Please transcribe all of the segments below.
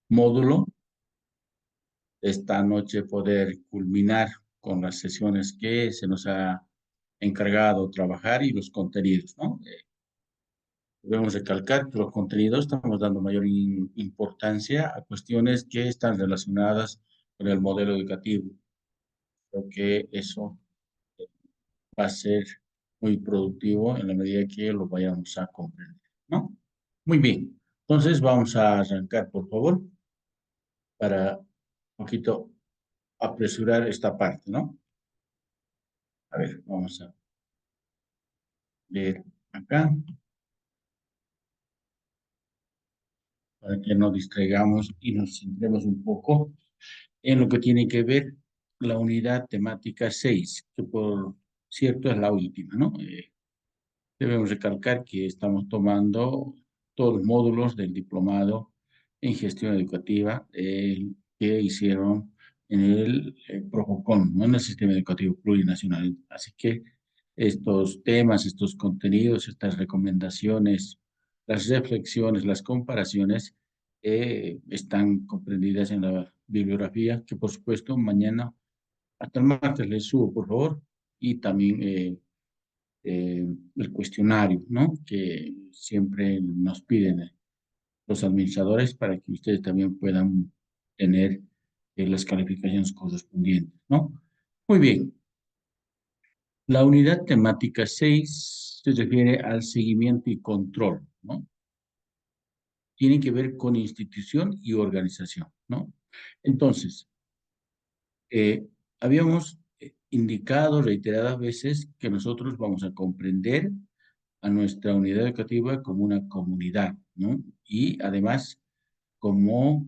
módulo, esta noche poder culminar con las sesiones que se nos ha encargado trabajar y los contenidos, ¿no? Debemos recalcar que los contenidos estamos dando mayor importancia a cuestiones que están relacionadas con el modelo educativo. Creo que eso va a ser muy productivo en la medida que lo vayamos a comprender, ¿no? Muy bien. Entonces vamos a arrancar, por favor, para un poquito apresurar esta parte, ¿no? A ver, vamos a leer acá para que no distraigamos y nos centremos un poco en lo que tiene que ver la unidad temática 6, que por cierto es la última, ¿no? Debemos recalcar que estamos tomando todos los módulos del diplomado en gestión educativa que hicieron en el Profocon, ¿no? En el Sistema Educativo Plurinacional. Así que estos temas, estos contenidos, estas recomendaciones, las reflexiones, las comparaciones están comprendidas en la bibliografía que por supuesto mañana, hasta el martes les subo por favor, y también el cuestionario, ¿no? Que siempre nos piden los administradores para que ustedes también puedan tener las calificaciones correspondientes, ¿no? Muy bien. La unidad temática 6 se refiere al seguimiento y control, ¿no? Tiene que ver con institución y organización, ¿no? Entonces, habíamos indicado reiteradas veces que nosotros vamos a comprender a nuestra unidad educativa como una comunidad, ¿no? Y además como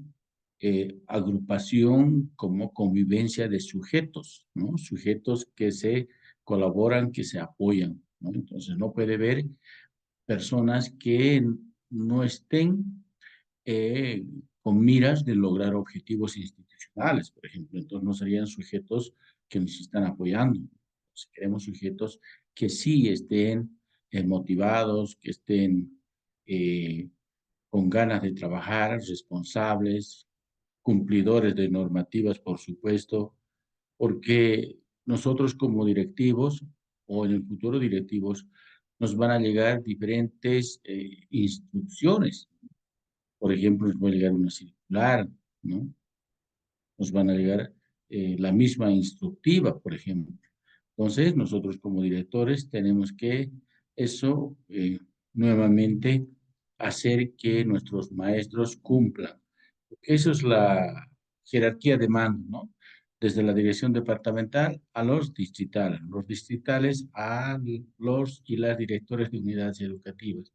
agrupación, como convivencia de sujetos, ¿no? Sujetos que se colaboran, que se apoyan, ¿no? Entonces no puede haber personas que no estén eh, con miras de lograr objetivos institucionales, por ejemplo. Entonces no serían sujetos que nos están apoyando. Entonces, queremos sujetos que sí estén motivados, que estén con ganas de trabajar, responsables, cumplidores de normativas, por supuesto, porque nosotros como directivos o en el futuro directivos nos van a llegar diferentes instrucciones. Por ejemplo, nos va a llegar una circular, ¿no? Nos van a llegar la misma instructiva, por ejemplo. Entonces, nosotros como directores tenemos que eso nuevamente hacer que nuestros maestros cumplan. Porque eso es la jerarquía de mando, ¿no? Desde la dirección departamental a los distritales a los y las directores de unidades educativas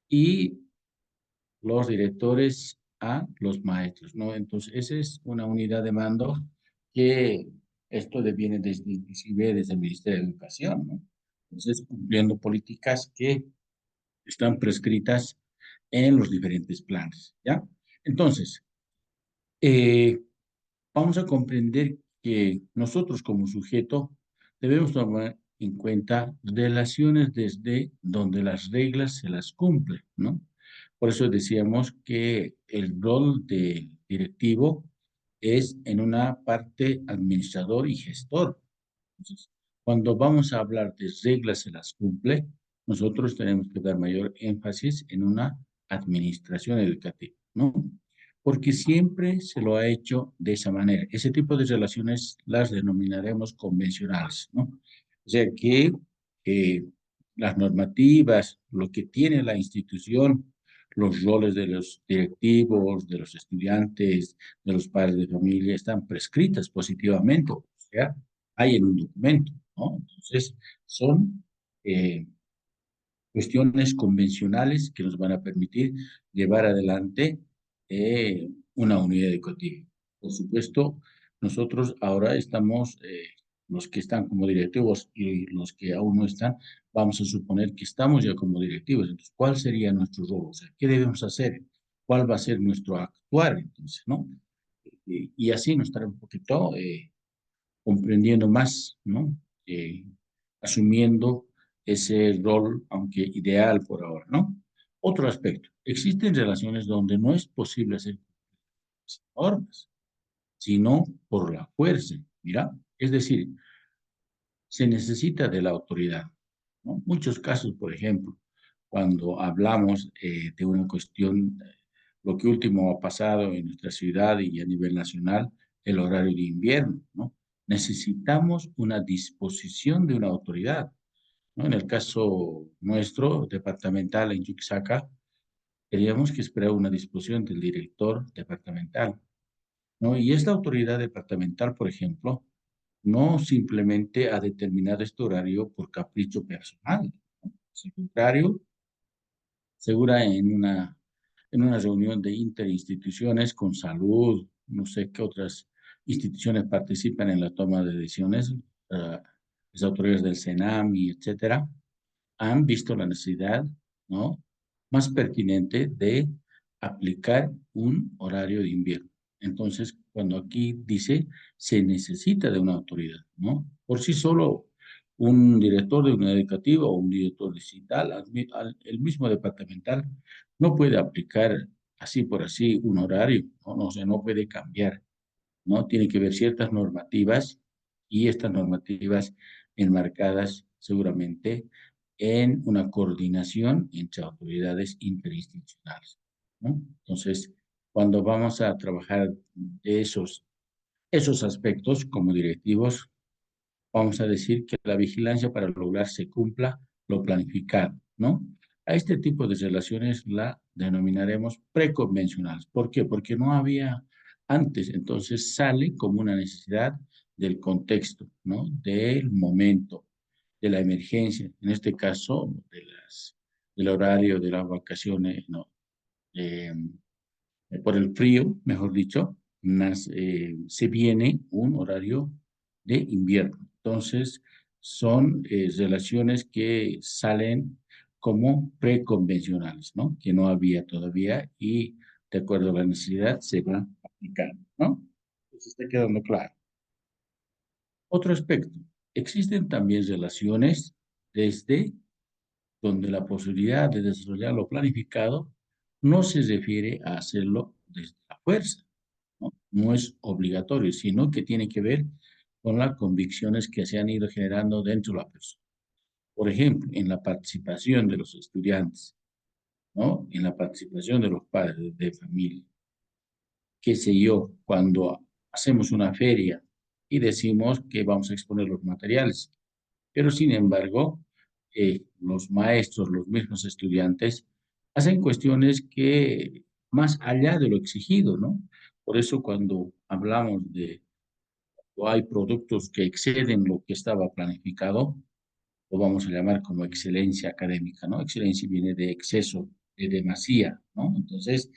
y los directores a los maestros, ¿no? Entonces, esa es una unidad de mando que esto viene desde, inclusive desde el Ministerio de Educación, ¿no? Entonces, cumpliendo políticas que están prescritas en los diferentes planes, ¿ya? Entonces, eh, vamos a comprender que nosotros como sujeto debemos tomar en cuenta relaciones desde donde las reglas se las cumplen, ¿no? Por eso decíamos que el rol de directivo es en una parte administrador y gestor. Entonces, cuando vamos a hablar de reglas se las cumple, nosotros tenemos que dar mayor énfasis en una administración educativa, ¿no? Porque siempre se lo ha hecho de esa manera. Ese tipo de relaciones las denominaremos convencionales, ¿no? O sea que eh, las normativas, lo que tiene la institución, los roles de los directivos, de los estudiantes, de los padres de familia, están prescritas positivamente. O sea, hay en un documento, ¿no? Entonces, son eh, cuestiones convencionales que nos van a permitir llevar adelante una unidad educativa. Por supuesto, nosotros ahora estamos, los que están como directivos y los que aún no están, vamos a suponer que estamos ya como directivos. Entonces, ¿cuál sería nuestro rol? O sea, ¿qué debemos hacer? ¿Cuál va a ser nuestro actuar? Entonces, ¿no? Y así nos estará un poquito comprendiendo más, ¿no? Eh, asumiendo ese rol, aunque ideal por ahora, ¿no? Otro aspecto, existen relaciones donde no es posible hacer. normas, sino por la fuerza. Mira, es decir, se necesita de la autoridad, ¿no? Muchos casos, por ejemplo, cuando hablamos de una cuestión, lo que último ha pasado en nuestra ciudad y a nivel nacional, el horario de invierno, ¿no? Necesitamos una disposición de una autoridad, ¿no? En el caso nuestro, departamental en Chuquisaca, teníamos que esperar una disposición del director departamental, ¿no? Y esta autoridad departamental, por ejemplo, no simplemente ha determinado este horario por capricho personal, ¿no? Al contrario, segura en una reunión de interinstituciones con salud, no sé qué otras instituciones participan en la toma de decisiones, las autoridades del CENAMI, etcétera, han visto la necesidad, ¿no?, más pertinente de aplicar un horario de invierno. Entonces, cuando aquí dice se necesita de una autoridad, ¿no? Por sí solo, un director de una educativa o un director digital, el mismo departamental, no puede aplicar así por así un horario, ¿no? No, o sea, no puede cambiar, ¿no? Tiene que haber ciertas normativas y estas normativas enmarcadas seguramente en una coordinación entre autoridades interinstitucionales, ¿no? Entonces, cuando vamos a trabajar esos aspectos como directivos, vamos a decir que la vigilancia para lograr se cumpla lo planificado, ¿no? A este tipo de relaciones la denominaremos preconvencionales. ¿Por qué? Porque no había antes, entonces sale como una necesidad del contexto, ¿no? Del momento, de la emergencia, en este caso del horario de las vacaciones, ¿no? Eh, por el frío, mejor dicho, se viene un horario de invierno. Entonces, son relaciones que salen como preconvencionales, ¿no? Que no había todavía y de acuerdo a la necesidad se va aplicando, ¿no? Eso está quedando claro. Otro aspecto, existen también relaciones desde donde la posibilidad de desarrollar lo planificado no se refiere a hacerlo desde la fuerza, ¿no? No es obligatorio, sino que tiene que ver con las convicciones que se han ido generando dentro de la persona. Por ejemplo, en la participación de los estudiantes, ¿no? En la participación de los padres de familia, qué sé yo, cuando hacemos una feria y decimos que vamos a exponer los materiales, pero sin embargo, los maestros, los mismos estudiantes, hacen cuestiones que más allá de lo exigido, ¿no? Por eso cuando hablamos de, o hay productos que exceden lo que estaba planificado, lo vamos a llamar como excelencia académica, ¿no? Excelencia viene de exceso, de demasía, ¿no? Entonces,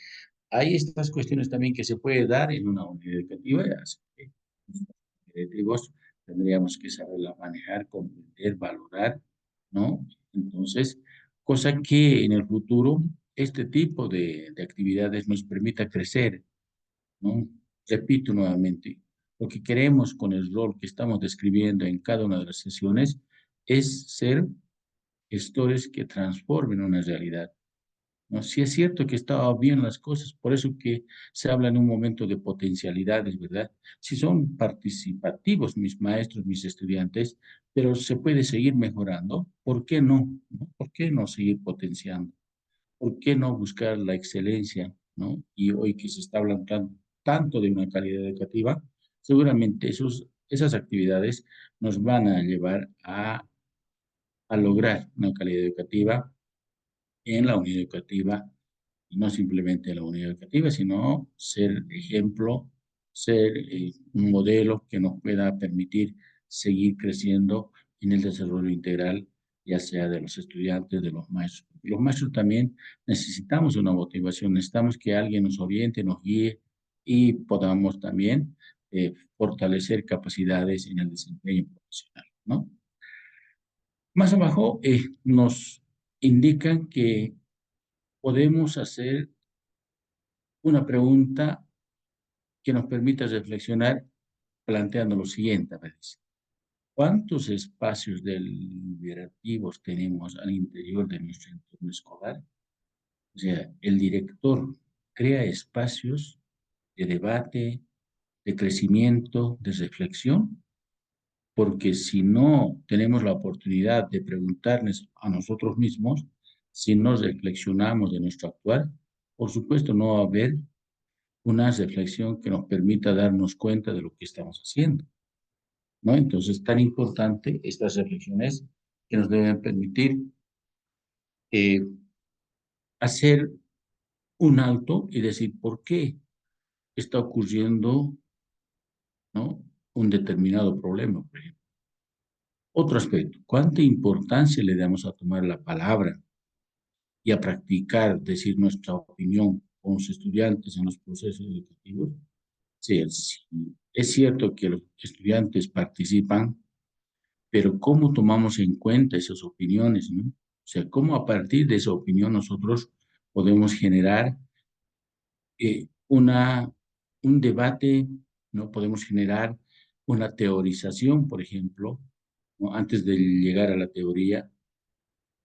hay estas cuestiones también que se puede dar en una unidad educativa, así que los directivos tendríamos que saberla manejar, comprender, valorar, ¿no? Entonces, cosa que en el futuro este tipo de actividades nos permita crecer, ¿no? Repito nuevamente, lo que queremos con el rol que estamos describiendo en cada una de las sesiones es ser gestores que transformen una realidad, ¿no? Sí es cierto que estaba bien las cosas, por eso que se habla en un momento de potencialidades, ¿verdad? Si son participativos mis maestros, mis estudiantes, pero se puede seguir mejorando, ¿por qué no? ¿No? ¿Por qué no seguir potenciando? ¿Por qué no buscar la excelencia, ¿no? Y hoy que se está hablando tanto de una calidad educativa, seguramente esas actividades nos van a llevar a lograr una calidad educativa en la unidad educativa, y no simplemente en la unidad educativa, sino ser ejemplo, ser un modelo que nos pueda permitir seguir creciendo en el desarrollo integral, ya sea de los estudiantes, de los maestros. Los maestros también necesitamos una motivación, necesitamos que alguien nos oriente, nos guíe y podamos también fortalecer capacidades en el desempeño profesional, ¿no? Más abajo nos indican que podemos hacer una pregunta que nos permita reflexionar planteando lo siguiente, a veces. ¿Cuántos espacios deliberativos tenemos al interior de nuestro entorno escolar? O sea, el director crea espacios de debate, de crecimiento, de reflexión, porque si no tenemos la oportunidad de preguntarnos a nosotros mismos, si no reflexionamos de nuestro actuar, por supuesto no va a haber una reflexión que nos permita darnos cuenta de lo que estamos haciendo, ¿no? Entonces, tan importante estas reflexiones que nos deben permitir eh, hacer un alto y decir por qué está ocurriendo, ¿no?, un determinado problema, por ejemplo. Otro aspecto, ¿cuánta importancia le damos a tomar la palabra y a practicar, decir nuestra opinión con los estudiantes en los procesos educativos? Sí, es cierto que los estudiantes participan, pero ¿cómo tomamos en cuenta esas opiniones, no? O sea, ¿cómo a partir de esa opinión nosotros podemos generar un debate, ¿no? Podemos generar una teorización, por ejemplo, ¿no?, antes de llegar a la teoría.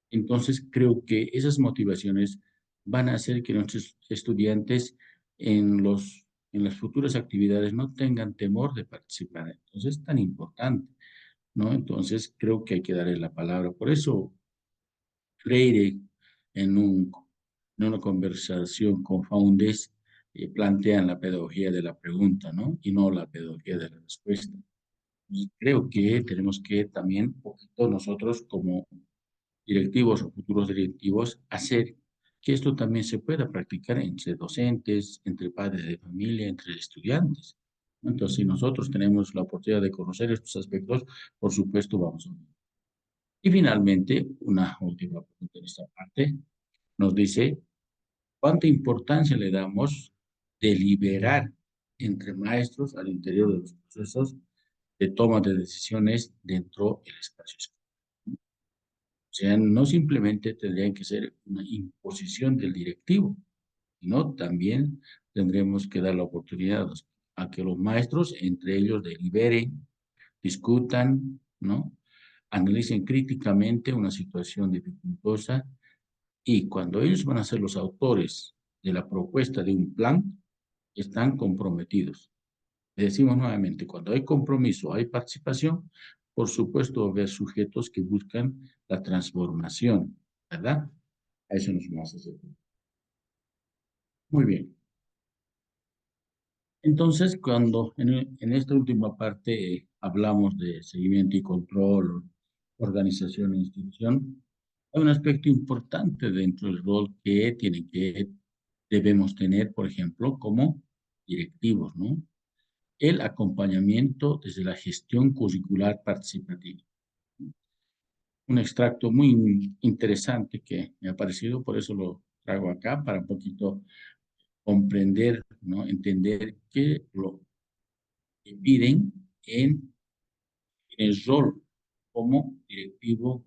Entonces, creo que esas motivaciones van a hacer que nuestros estudiantes en las futuras actividades no tengan temor de participar. Entonces, es tan importante, ¿no? Entonces, creo que hay que darle la palabra. Por eso, Freire, en, un, en una conversación con Faundes, plantean la pedagogía de la pregunta, ¿no? Y no la pedagogía de la respuesta. Y creo que tenemos que también, un poquito nosotros como directivos o futuros directivos, hacer que esto también se pueda practicar entre docentes, entre padres de familia, entre estudiantes. Entonces, si nosotros tenemos la oportunidad de conocer estos aspectos, por supuesto vamos a... Y finalmente, una última pregunta en esta parte, nos dice, ¿cuánta importancia le damos de liberar entre maestros al interior de los procesos de toma de decisiones dentro del espacio escolar? O sea, no simplemente tendría que ser una imposición del directivo, sino también tendremos que dar la oportunidad a que los maestros entre ellos deliberen, discutan, ¿no?, analicen críticamente una situación dificultosa, y cuando ellos van a ser los autores de la propuesta de un plan, están comprometidos. Decimos nuevamente, cuando hay compromiso, hay participación, por supuesto va a haber sujetos que buscan la transformación, ¿verdad? A eso nos vamos a hacer. Muy bien. Entonces, cuando en esta última parte hablamos de seguimiento y control, organización e institución, hay un aspecto importante dentro del rol debemos tener, por ejemplo, como directivos, ¿no? El acompañamiento desde la gestión curricular participativa. Un extracto muy interesante que me ha parecido, por eso lo traigo acá, para un poquito comprender, ¿no?, entender qué lo que piden en el rol como directivo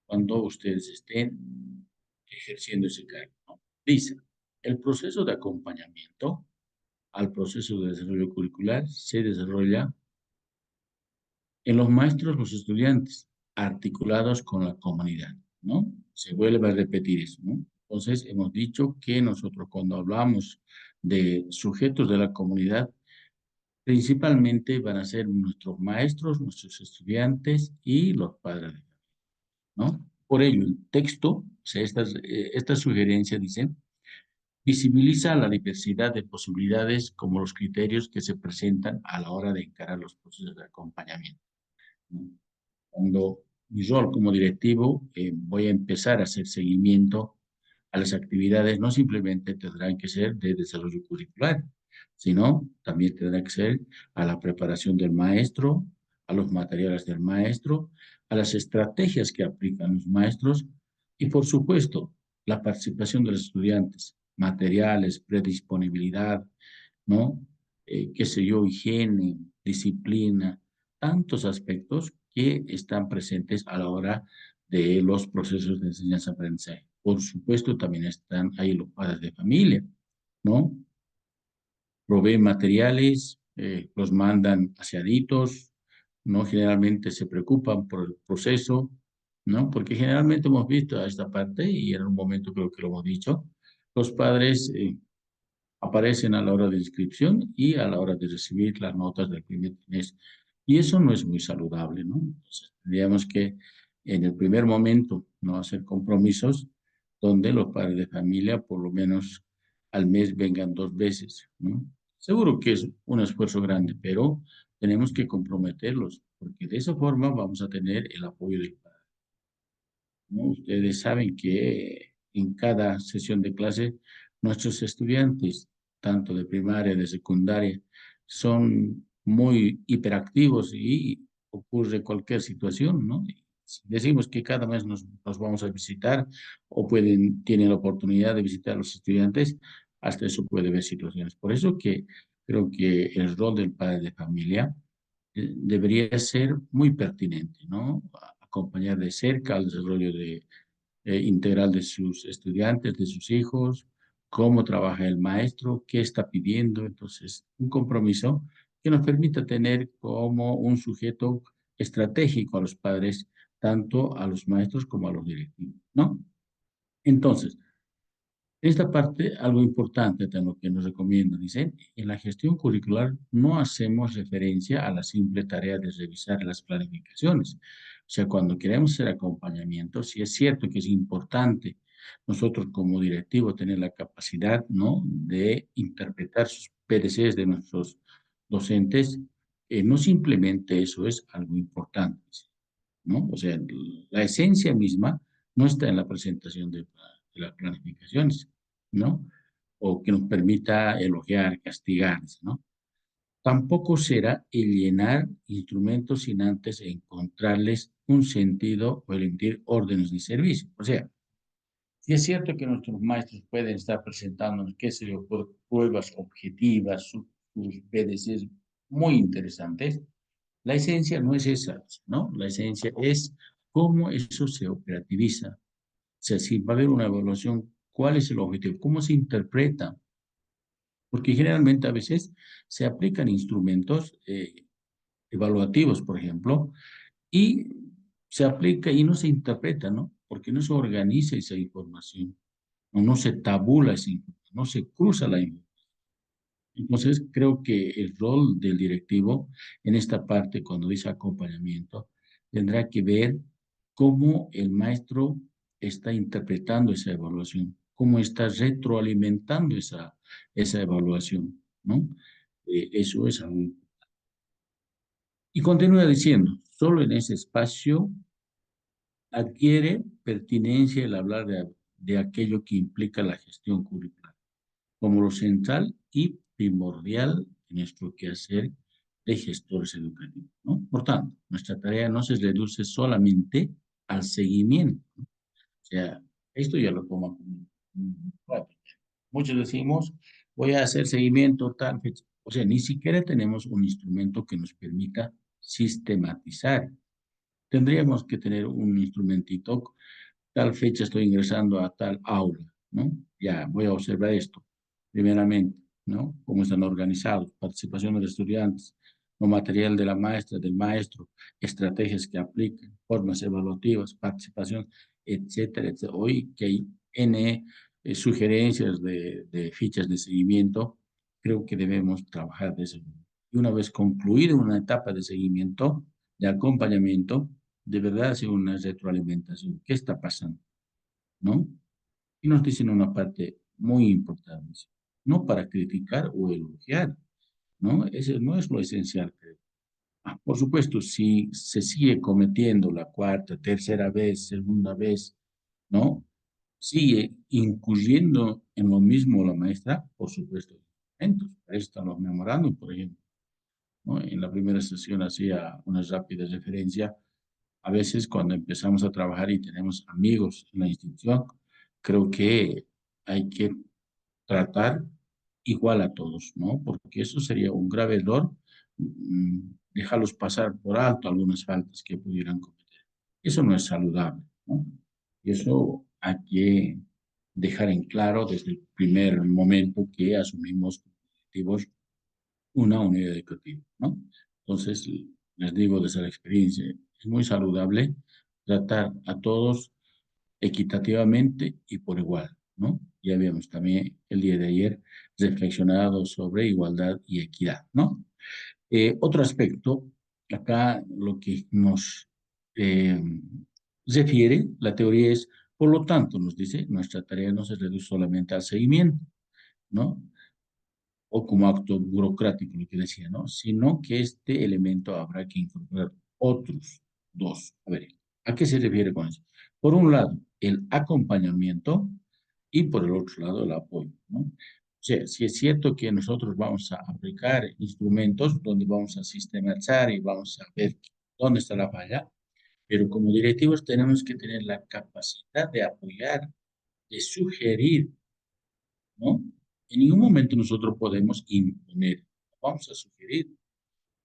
cuando ustedes estén ejerciendo ese cargo, ¿no? Dice, el proceso de acompañamiento al proceso de desarrollo curricular se desarrolla en los maestros, los estudiantes, articulados con la comunidad, ¿no? Se vuelve a repetir eso, ¿no? Entonces, hemos dicho que nosotros cuando hablamos de sujetos de la comunidad, principalmente van a ser nuestros maestros, nuestros estudiantes y los padres, ¿no? Por ello, el texto, o sea, estas sugerencias dicen, visibiliza la diversidad de posibilidades como los criterios que se presentan a la hora de encarar los procesos de acompañamiento, ¿no? Cuando mi rol como directivo, voy a empezar a hacer seguimiento a las actividades, no simplemente tendrán que ser de desarrollo curricular, sino también tendrá que ser a la preparación del maestro, a los materiales del maestro, a las estrategias que aplican los maestros y, por supuesto, la participación de los estudiantes, materiales, predisponibilidad, ¿no? Qué sé yo, higiene, disciplina, tantos aspectos que están presentes a la hora de los procesos de enseñanza-aprendizaje. Por supuesto, también están ahí los padres de familia, ¿no? Proveen materiales, los mandan aseaditos, ¿no? Generalmente se preocupan por el proceso, ¿no? Porque generalmente hemos visto a esta parte, y en un momento creo que lo hemos dicho, los padres aparecen a la hora de inscripción y a la hora de recibir las notas del primer trimestre. Y eso no es muy saludable, ¿no? Entonces, tendríamos que en el primer momento no hacer compromisos donde los padres de familia por lo menos al mes vengan 2 veces, ¿no? Seguro que es un esfuerzo grande, pero tenemos que comprometerlos, porque de esa forma vamos a tener el apoyo del padre, ¿no? Ustedes saben que en cada sesión de clase nuestros estudiantes, tanto de primaria, de secundaria, son muy hiperactivos y ocurre cualquier situación, ¿no? Si decimos que cada mes nos vamos a visitar o tienen la oportunidad de visitar a los estudiantes, hasta eso puede haber situaciones. Por eso que creo que el rol del padre de familia debería ser muy pertinente, ¿no? Acompañar de cerca al desarrollo integral de sus estudiantes, de sus hijos, cómo trabaja el maestro, qué está pidiendo. Entonces, un compromiso que nos permita tener como un sujeto estratégico a los padres, tanto a los maestros como a los directivos, ¿no? Entonces, esta parte, algo importante de lo que nos recomiendan, dicen, en la gestión curricular no hacemos referencia a la simple tarea de revisar las planificaciones. O sea, cuando queremos hacer acompañamiento, sí es cierto que es importante nosotros como directivo tener la capacidad, ¿no?, de interpretar sus PDCs de nuestros docentes. No simplemente eso es algo importante, ¿no? O sea, la esencia misma no está en la presentación de las planificaciones, ¿no? O que nos permita elogiar, castigar, ¿no? Tampoco será el llenar instrumentos sin antes encontrarles un sentido o el emitir órdenes de servicio. O sea, si es cierto que nuestros maestros pueden estar presentándonos, qué sé yo, pruebas objetivas, sus PDCs muy interesantes, la esencia no es esa, ¿no? La esencia es cómo eso se operativiza. O sea, si va a haber una evaluación, ¿cuál es el objetivo? ¿Cómo se interpreta? Porque generalmente a veces se aplican instrumentos evaluativos, por ejemplo, y se aplica y no se interpreta, ¿no? Porque no se organiza esa información, o no se tabula esa información, no se cruza la información. Entonces, creo que el rol del directivo en esta parte, cuando dice acompañamiento, tendrá que ver cómo el maestro está interpretando esa evaluación, cómo está retroalimentando esa evaluación, ¿no? Eso es algo. Y continúa diciendo, solo en ese espacio adquiere pertinencia el hablar de aquello que implica la gestión curricular como lo central y primordial en nuestro quehacer de gestores educativos, ¿no? Por tanto, nuestra tarea no se reduce solamente al seguimiento, ¿no? O sea, esto ya lo toma como práctica. Muchos decimos, voy a hacer seguimiento tal fecha. O sea, ni siquiera tenemos un instrumento que nos permita sistematizar. Tendríamos que tener un instrumentito, tal fecha estoy ingresando a tal aula, ¿no? Ya, voy a observar esto, primeramente, ¿no? Cómo están organizados, participación de los estudiantes, lo material de la maestra, del maestro, estrategias que aplican, formas evaluativas, participación, etcétera, etcétera. Hoy que hay N sugerencias de fichas de seguimiento, creo que debemos trabajar de eso. Y una vez concluida una etapa de seguimiento, de acompañamiento, de verdad hacer una retroalimentación. ¿Qué está pasando? ¿No? Y nos dicen una parte muy importante, no para criticar o elogiar, ¿no? Eso no es lo esencial, creo. Por supuesto, si se sigue cometiendo la cuarta, tercera vez, segunda vez, ¿no? Sigue incurriendo en lo mismo la maestra, por supuesto. Entonces, para eso están los memorándum, por ejemplo, ¿no? En la primera sesión hacía una rápida referencia. A veces cuando empezamos a trabajar y tenemos amigos en la institución, creo que hay que tratar igual a todos, ¿no? Porque eso sería un grave error, dejarlos pasar por alto algunas faltas que pudieran cometer. Eso no es saludable, ¿no? Y eso hay que dejar en claro desde el primer momento que asumimos como objetivos una unidad educativa, ¿no? Entonces, les digo desde la experiencia, es muy saludable tratar a todos equitativamente y por igual. ¿no? Ya habíamos también el día de ayer reflexionado sobre igualdad y equidad, ¿no? Otro aspecto, acá lo que nos eh, refiere, la teoría es, por lo tanto, nos dice, nuestra tarea no se reduce solamente al seguimiento, ¿no? O como acto burocrático, lo que decía, ¿no? Sino que este elemento habrá que incorporar otros dos. A ver, ¿a qué se refiere con eso? Por un lado, el acompañamiento y por el otro lado, el apoyo, ¿no? O sea, si es cierto que nosotros vamos a aplicar instrumentos donde vamos a sistematizar y vamos a ver dónde está la falla, pero como directivos tenemos que tener la capacidad de apoyar, de sugerir, ¿no? En ningún momento nosotros podemos imponer, vamos a sugerir.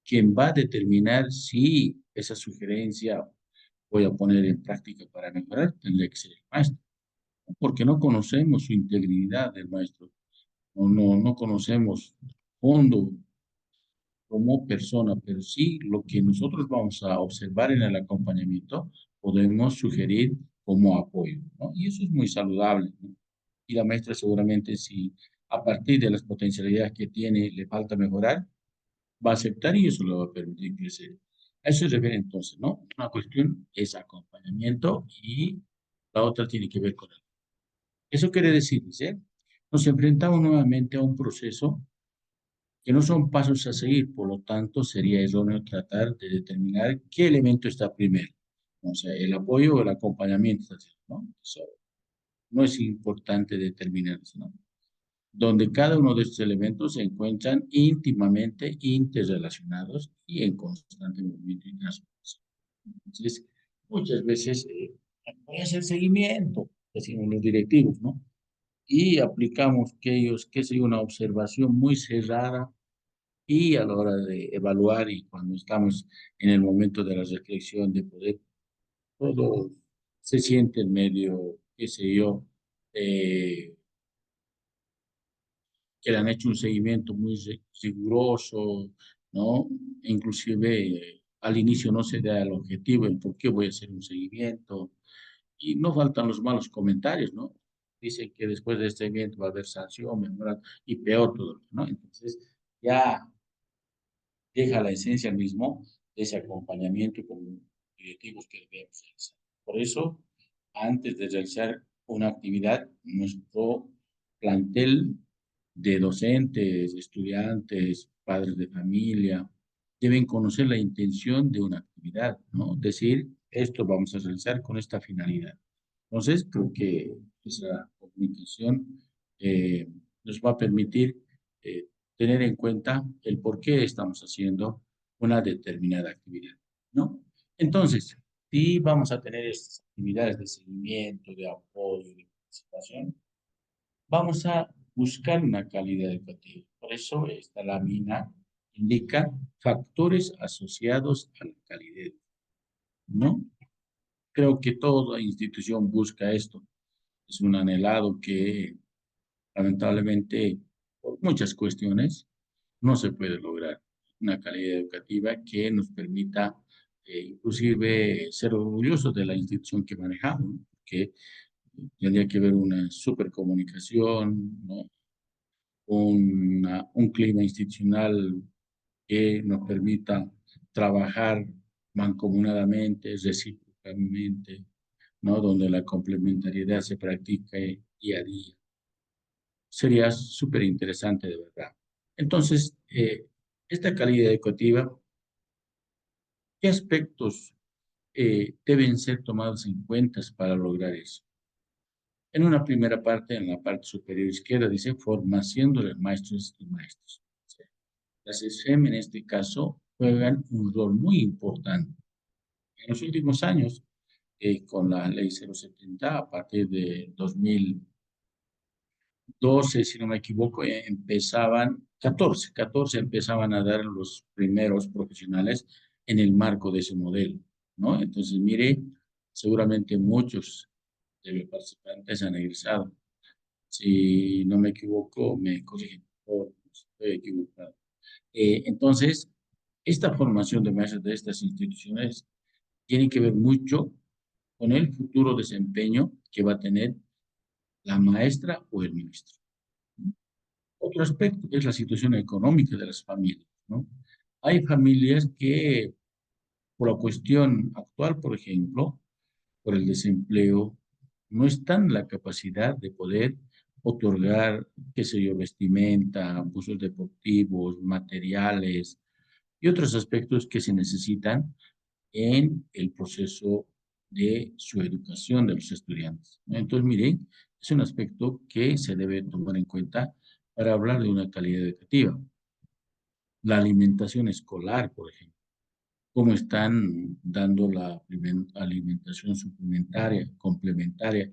Quien va a determinar si esa sugerencia voy a poner en práctica para mejorar, tendría que ser el maestro, porque no conocemos su integridad del maestro, no conocemos fondo como persona, pero sí lo que nosotros vamos a observar en el acompañamiento, podemos sugerir como apoyo, ¿no? Y eso es muy saludable, ¿no? Y la maestra seguramente si a partir de las potencialidades que tiene le falta mejorar, va a aceptar y eso le va a permitir crecer. A eso se refiere entonces, ¿no? Una cuestión es acompañamiento y la otra tiene que ver con él. Eso quiere decir, dice, nos enfrentamos nuevamente a un proceso que no son pasos a seguir, por lo tanto sería erróneo tratar de determinar qué elemento está primero, o sea, el apoyo o el acompañamiento, ¿no? Eso no es importante determinar eso, ¿no? Donde cada uno de estos elementos se encuentran íntimamente interrelacionados y en constante movimiento y transformación. Entonces, muchas veces voy a hacer seguimiento, decimos los directivos, ¿no? Y aplicamos que ellos, que es una observación muy cerrada y a la hora de evaluar y cuando estamos en el momento de la reflexión de poder, todo se siente en medio, qué sé yo, eh, que le han hecho un seguimiento muy riguroso, ¿no? Inclusive al inicio no se da el objetivo, el por qué voy a hacer un seguimiento, y no faltan los malos comentarios, ¿no? Dicen que después de este evento va a haber sanción, mejora, y peor todo, ¿no? Entonces, ya deja la esencia mismo de ese acompañamiento con directivos que debemos realizar. Por eso, antes de realizar una actividad, nuestro plantel de docentes, estudiantes, padres de familia, deben conocer la intención de una actividad, ¿no? Decir, esto vamos a realizar con esta finalidad. Entonces, creo que esa comunicación eh, nos va a permitir eh, tener en cuenta el por qué estamos haciendo una determinada actividad, ¿no? Entonces, si vamos a tener estas actividades de seguimiento, de apoyo, de participación, vamos a buscar una calidad educativa. Por eso esta lámina indica factores asociados a la calidad, ¿no? Creo que toda institución busca esto. Es un anhelado que lamentablemente por muchas cuestiones no se puede lograr una calidad educativa que nos permita inclusive ser orgullosos de la institución que manejamos, ¿no? Que tendría que haber una supercomunicación, ¿no? Un clima institucional que nos permita trabajar mancomunadamente, recíprocamente, ¿no? Donde la complementariedad se practique día a día. Sería súper interesante de verdad. Entonces, esta calidad educativa, ¿qué aspectos deben ser tomados en cuenta para lograr eso? En una primera parte, en la parte superior izquierda, dice formación de los maestros y maestros. O sea, las SFEM en este caso juegan un rol muy importante. En los últimos años, con la ley 070, a partir de 2012, si no me equivoco, empezaban, 14 empezaban a dar los primeros profesionales en el marco de ese modelo, ¿no? Entonces, mire, seguramente muchos de los participantes han egresado. Si no me equivoco, me corrigen, o estoy equivocado. Entonces, esta formación de maestros de estas instituciones tiene que ver mucho con el futuro desempeño que va a tener la maestra o el ministro. Otro aspecto es la situación económica de las familias, ¿no? Hay familias que, por la cuestión actual, por ejemplo, por el desempleo, no están en la capacidad de poder otorgar, qué sé yo, vestimenta, usos deportivos, materiales y otros aspectos que se necesitan en el proceso de su educación de los estudiantes, ¿no? Entonces, miren, es un aspecto que se debe tomar en cuenta para hablar de una calidad educativa. La alimentación escolar, por ejemplo, cómo están dando la alimentación suplementaria, complementaria,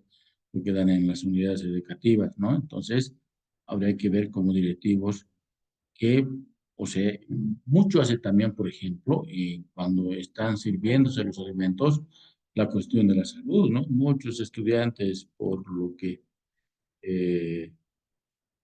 que dan en las unidades educativas, ¿no? Entonces, habría que ver como directivos que, o sea, mucho hace también, por ejemplo, cuando están sirviéndose los alimentos, la cuestión de la salud, ¿no? Muchos estudiantes, por lo que eh,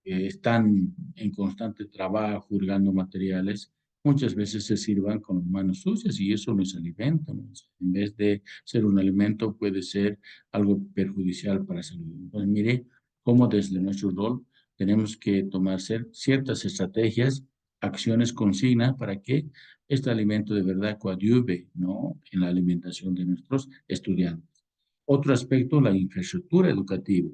están en constante trabajo, hurgando materiales, muchas veces se sirvan con las manos sucias y eso no es alimento, ¿no? En vez de ser un alimento, puede ser algo perjudicial para la salud. Entonces, mire cómo desde nuestro rol tenemos que tomar ciertas estrategias, acciones consignas para que este alimento de verdad coadyuve, ¿no?, en la alimentación de nuestros estudiantes. Otro aspecto, la infraestructura educativa.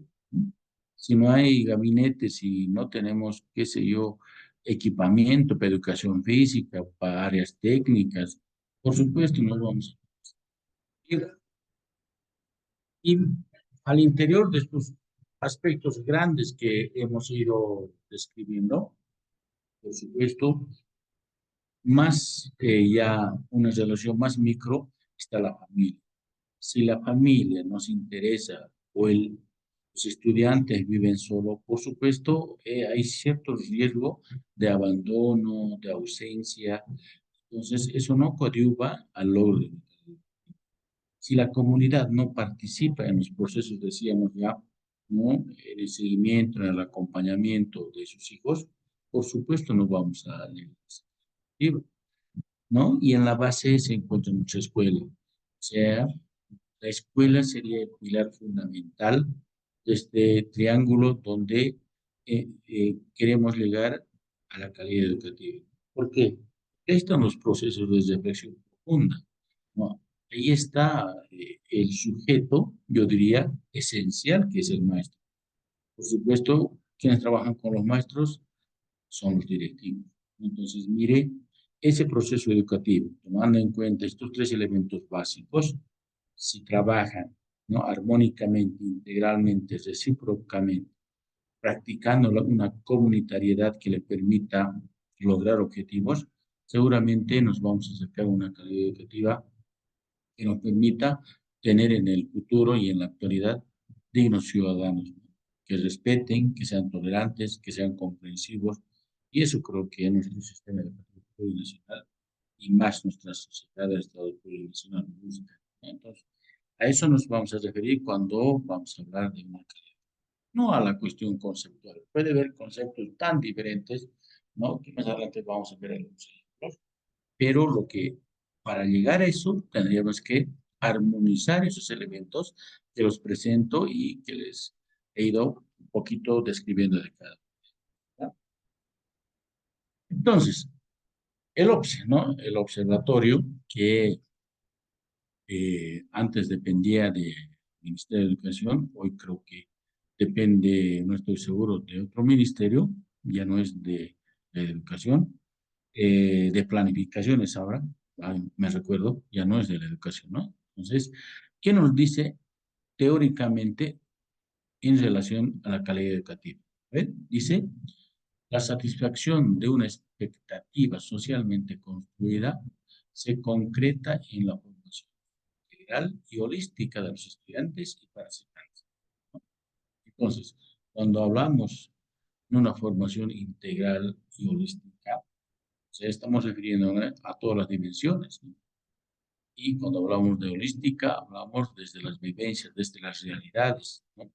Si no hay gabinetes, si no tenemos, qué sé yo, equipamiento para educación física, para áreas técnicas, por supuesto nos vamos a ir. Y al interior de estos aspectos grandes que hemos ido describiendo, por supuesto, más ya una relación más micro está la familia. Si la familia nos interesa o los estudiantes viven solo, por supuesto, hay cierto riesgo de abandono, de ausencia. Entonces, eso no coadyuva al logro. Si la comunidad no participa en los procesos, decíamos ya, ¿no?, en el seguimiento, en el acompañamiento de sus hijos, por supuesto no vamos a leer, ¿no? Y en la base se encuentra mucha escuela. O sea, la escuela sería el pilar fundamental de este triángulo donde queremos llegar a la calidad educativa. ¿Por qué? Ahí están los procesos de reflexión profunda, ¿no? Ahí está el sujeto, yo diría, esencial, que es el maestro. Por supuesto, quienes trabajan con los maestros son los directivos. Entonces, mire, ese proceso educativo, tomando en cuenta estos tres elementos básicos, si trabajan, ¿no?, armónicamente, integralmente, recíprocamente, practicando una comunitariedad que le permita lograr objetivos, seguramente nos vamos a acercar a una calidad educativa que nos permita tener en el futuro y en la actualidad dignos ciudadanos, ¿no?, que respeten, que sean tolerantes, que sean comprensivos, y eso creo que nuestro sistema educativo plurinacional y más nuestra sociedad de Estado plurinacional busca, ¿no? Entonces, a eso nos vamos a referir cuando vamos a hablar de una calidad, no a la cuestión conceptual. Puede haber conceptos tan diferentes, ¿no?, que más adelante vamos a ver algunos ejemplos, pero lo que, para llegar a eso, tendríamos que armonizar esos elementos que los presento y que les he ido un poquito describiendo de cada uno, ¿no? Entonces, el OPSE, ¿no? El observatorio que antes dependía del Ministerio de Educación, hoy creo que depende, no estoy seguro, de otro ministerio, ya no es de Educación, de planificaciones ahora, me recuerdo, ya no es de la educación, ¿no? Entonces, ¿qué nos dice teóricamente en relación a la calidad educativa? ¿Ven? Dice, la satisfacción de una expectativa socialmente construida se concreta en la formación integral y holística de los estudiantes y participantes, ¿no? Entonces, cuando hablamos de una formación integral y holística, o sea, estamos refiriéndonos a todas las dimensiones, ¿no? Y cuando hablamos de holística, hablamos desde las vivencias, desde las realidades, ¿no?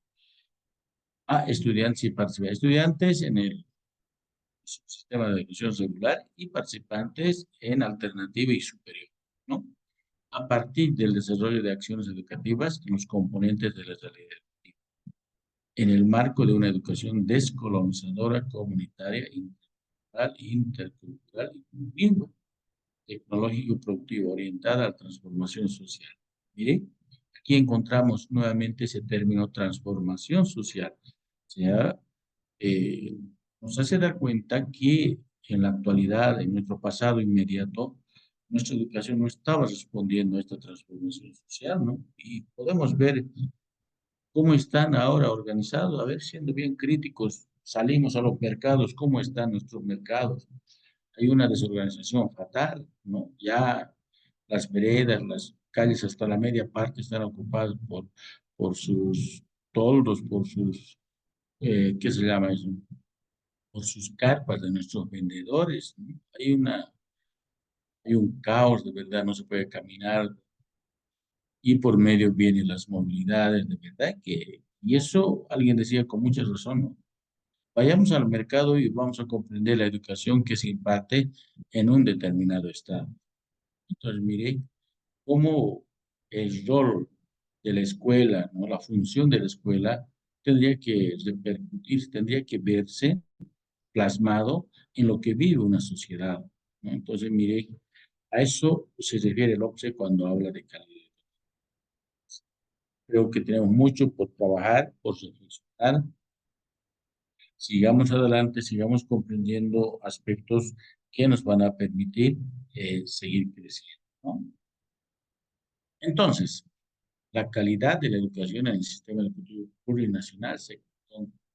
A estudiantes y participantes. Estudiantes en el sistema de educación regular y participantes en alternativa y superior, ¿no? A partir del desarrollo de acciones educativas en los componentes de la realidad educativa. en el marco de una educación descolonizadora, comunitaria, intercultural y bilingüe, tecnológico y productivo, orientada a la transformación social. Mire, aquí encontramos nuevamente ese término transformación social. O sea, eh, nos hace dar cuenta que en la actualidad, en nuestro pasado inmediato, nuestra educación no estaba respondiendo a esta transformación social, ¿no? Y podemos ver cómo están ahora organizados, a ver, siendo bien críticos, salimos a los mercados, cómo están nuestros mercados. Hay una desorganización fatal, ¿no? Ya las veredas, las calles hasta la media parte están ocupadas por sus toldos, por sus, ¿qué se llama eso? Por sus carpas de nuestros vendedores, ¿no? Hay un caos, de verdad, no se puede caminar y por medio vienen las movilidades, de verdad que, y eso alguien decía con mucha razón, ¿no? Vayamos al mercado y vamos a comprender la educación que se imparte en un determinado estado. Entonces, mire cómo el rol de la escuela, ¿no? La función de la escuela tendría que repercutir, tendría que verse plasmado en lo que vive una sociedad, ¿no? Entonces, mire, a eso se refiere el OCSE cuando habla de calidad. Creo que tenemos mucho por trabajar, por reflexionar. Sigamos adelante, sigamos comprendiendo aspectos que nos van a permitir seguir creciendo, ¿no? Entonces, la calidad de la educación en el sistema educativo plurinacional se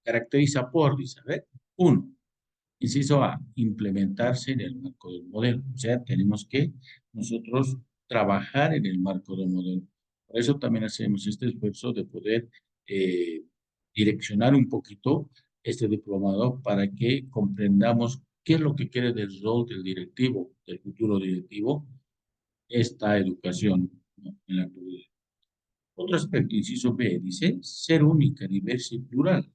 caracteriza por, dice, a ver, uno, inciso A, implementarse en el marco del modelo. O sea, tenemos que nosotros trabajar en el marco del modelo. Por eso también hacemos este esfuerzo de poder eh, direccionar un poquito este diplomado para que comprendamos qué es lo que quiere del rol del directivo, del futuro directivo, esta educación, ¿no? En la actualidad. Otro aspecto, inciso B, dice ser única, diversa y plural.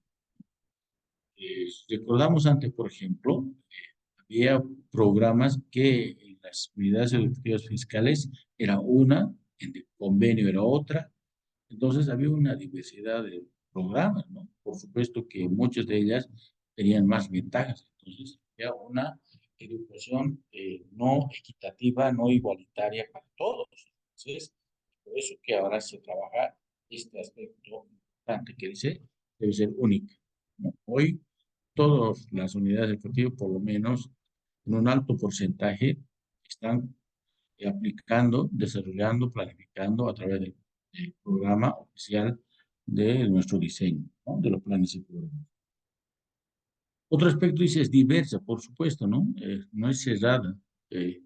Recordamos antes, por ejemplo, había programas que en las unidades educativas fiscales era una, en el convenio era otra, entonces había una diversidad de programas, ¿no? Por supuesto que muchas de ellas tenían más ventajas, entonces había una educación no equitativa, no igualitaria para todos. Entonces, por eso que ahora se trabaja este aspecto importante que dice debe ser única, ¿no? Hoy todas las unidades educativas, por lo menos en un alto porcentaje, están aplicando, desarrollando, planificando a través del programa oficial de nuestro diseño, ¿no? De los planes y programas. Otro aspecto dice es diversa, por supuesto, ¿no? No es cerrada. Eh,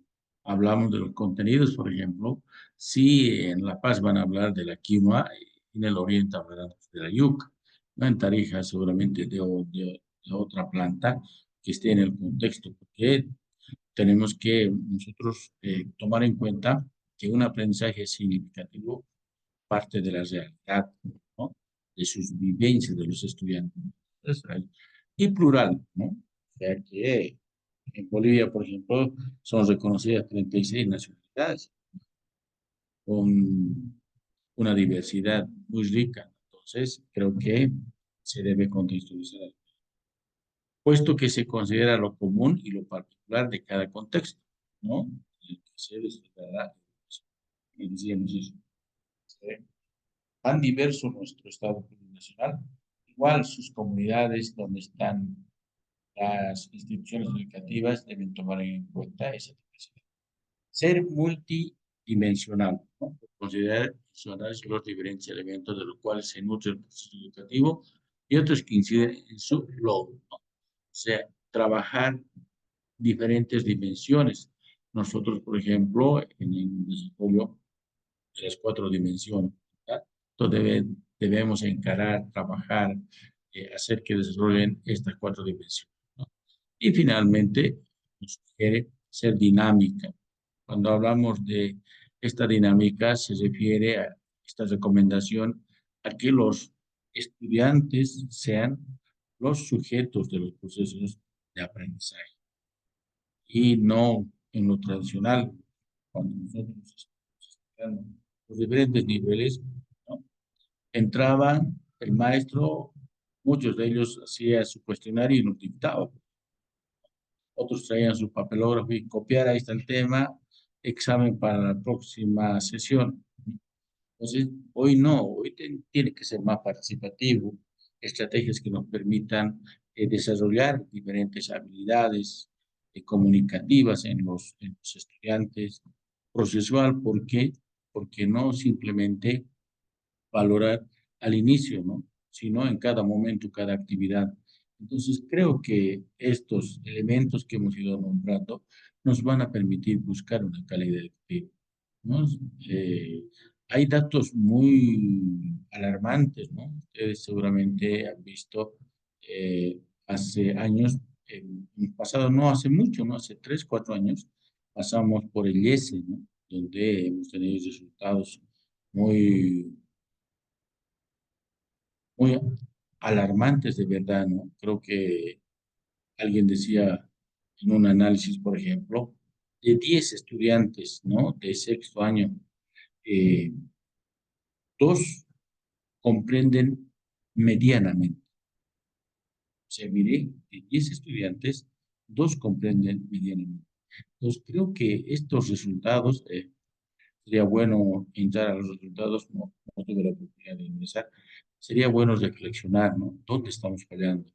Hablamos de los contenidos, por ejemplo. Si en La Paz van a hablar de la quinoa, en el oriente hablarán de la yuca, ¿no? En Tarija seguramente de otra planta que esté en el contexto, porque tenemos que nosotros tomar en cuenta que un aprendizaje significativo parte de la realidad, ¿no? De sus vivencias de los estudiantes. Y plural, ¿no? O sea que en Bolivia, por ejemplo, son reconocidas 36 nacionalidades con una diversidad muy rica. Entonces, creo que se debe contextualizar, puesto que se considera lo común y lo particular de cada contexto, ¿no? En el que se desarrollará, y decíamos eso. ¿Sí? Tan diverso nuestro Estado plurinacional, igual sus comunidades donde están las instituciones educativas deben tomar en cuenta esa diversidad. Ser multidimensional, ¿no? Considerar los diferentes elementos de los cuales se nutre el proceso educativo y otros que inciden en su logro, ¿no? O sea, trabajar diferentes dimensiones. Nosotros, por ejemplo, en el desarrollo de las cuatro dimensiones, ¿verdad? Entonces debemos encarar, trabajar, hacer que desarrollen estas cuatro dimensiones, ¿no? Y finalmente, nos sugiere ser dinámica. Cuando hablamos de esta dinámica, se refiere a esta recomendación a que los estudiantes sean los sujetos de los procesos de aprendizaje y no en lo tradicional, cuando nosotros estamos estudiando los diferentes niveles, ¿no? Entraba el maestro muchos de ellos hacían su cuestionario y nos dictaban. Otros traían su papelógrafo y copiar, ahí está el tema, examen para la próxima sesión. Entonces, hoy no, hoy tiene que ser más participativo, estrategias que nos permitan desarrollar diferentes habilidades comunicativas en los estudiantes, procesual, ¿por qué? Porque no simplemente valorar al inicio, ¿no? Sino en cada momento, cada actividad. Entonces, creo que estos elementos que hemos ido nombrando nos van a permitir buscar una calidad de vida, ¿no? Eh, Hay datos muy alarmantes, ¿no? Ustedes seguramente han visto hace años, en el pasado, no hace mucho, ¿no? Hace 3, 4 años, pasamos por el IESE, ¿no? Donde hemos tenido resultados muy muy alarmantes de verdad, ¿no? Creo que alguien decía en un análisis, por ejemplo, de 10 estudiantes, ¿no? De sexto año, eh, 2 comprenden medianamente. O sea, mire, de 10 estudiantes, 2 comprenden medianamente. Entonces, creo que estos resultados, sería bueno entrar a los resultados, no tuve la oportunidad de ingresar, sería bueno reflexionar, ¿no? ¿Dónde estamos fallando?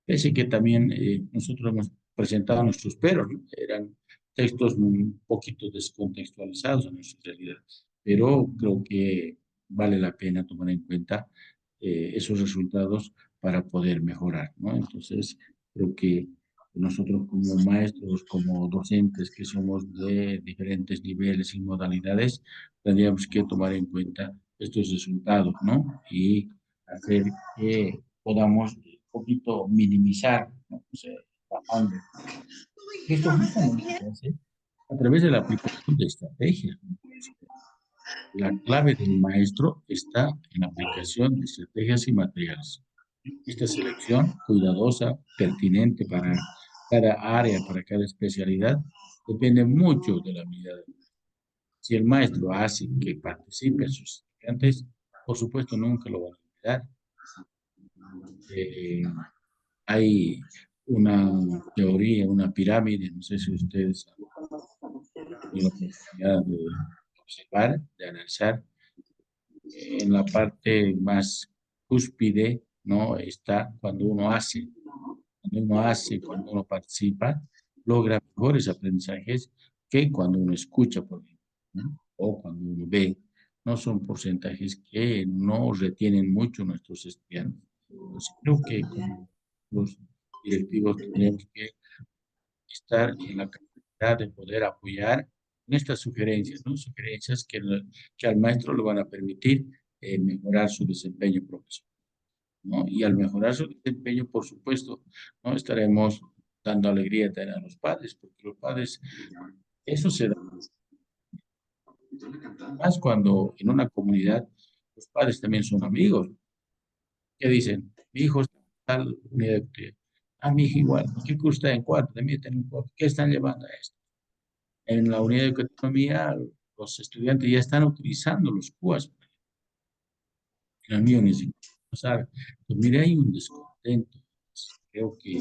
Pese que también nosotros hemos presentado nuestros peros, ¿no? Eran textos un poquito descontextualizados en nuestra realidad, pero creo que vale la pena tomar en cuenta esos resultados para poder mejorar, ¿no? Entonces, creo que nosotros como maestros, como docentes que somos de diferentes niveles y modalidades, tendríamos que tomar en cuenta estos resultados, ¿no? Y hacer que podamos un poquito minimizar, ¿no? O sea, bajando. Esto justamente se hace a través de la aplicación de estrategias, ¿no? La clave del maestro está en la aplicación de estrategias y materiales. Esta selección cuidadosa, pertinente para cada área, para cada especialidad, depende mucho de la habilidad. Si el maestro hace que participen sus estudiantes, por supuesto nunca lo van a olvidar. Eh, Hay una teoría, una pirámide, no sé si ustedes han tenido la oportunidad de observar, de analizar. En la parte más cúspide, ¿no? Está cuando uno participa, logra mejores aprendizajes que cuando uno escucha, por ejemplo, ¿no? O cuando uno ve. No son porcentajes que no retienen mucho nuestros estudiantes. Entonces, creo que como los directivos tenemos que estar en la capacidad de poder apoyar en estas sugerencias, ¿no? Sugerencias que al maestro le van a permitir mejorar su desempeño profesional, ¿no? Y al mejorar su desempeño, por supuesto, ¿no? Estaremos dando alegría también a los padres, porque los padres, eso se da más cuando en una comunidad los padres también son amigos, que dicen, mi hijo está en tal unidad de actividad. Ah, mi hijo igual, ¿qué curso está en cuarto? De mí en cuarto. ¿Qué están llevando a esto? En la unidad de economía, los estudiantes ya están utilizando los CUAS. En el mío ni siquiera. O sea, pues mire, hay un descontento. Creo que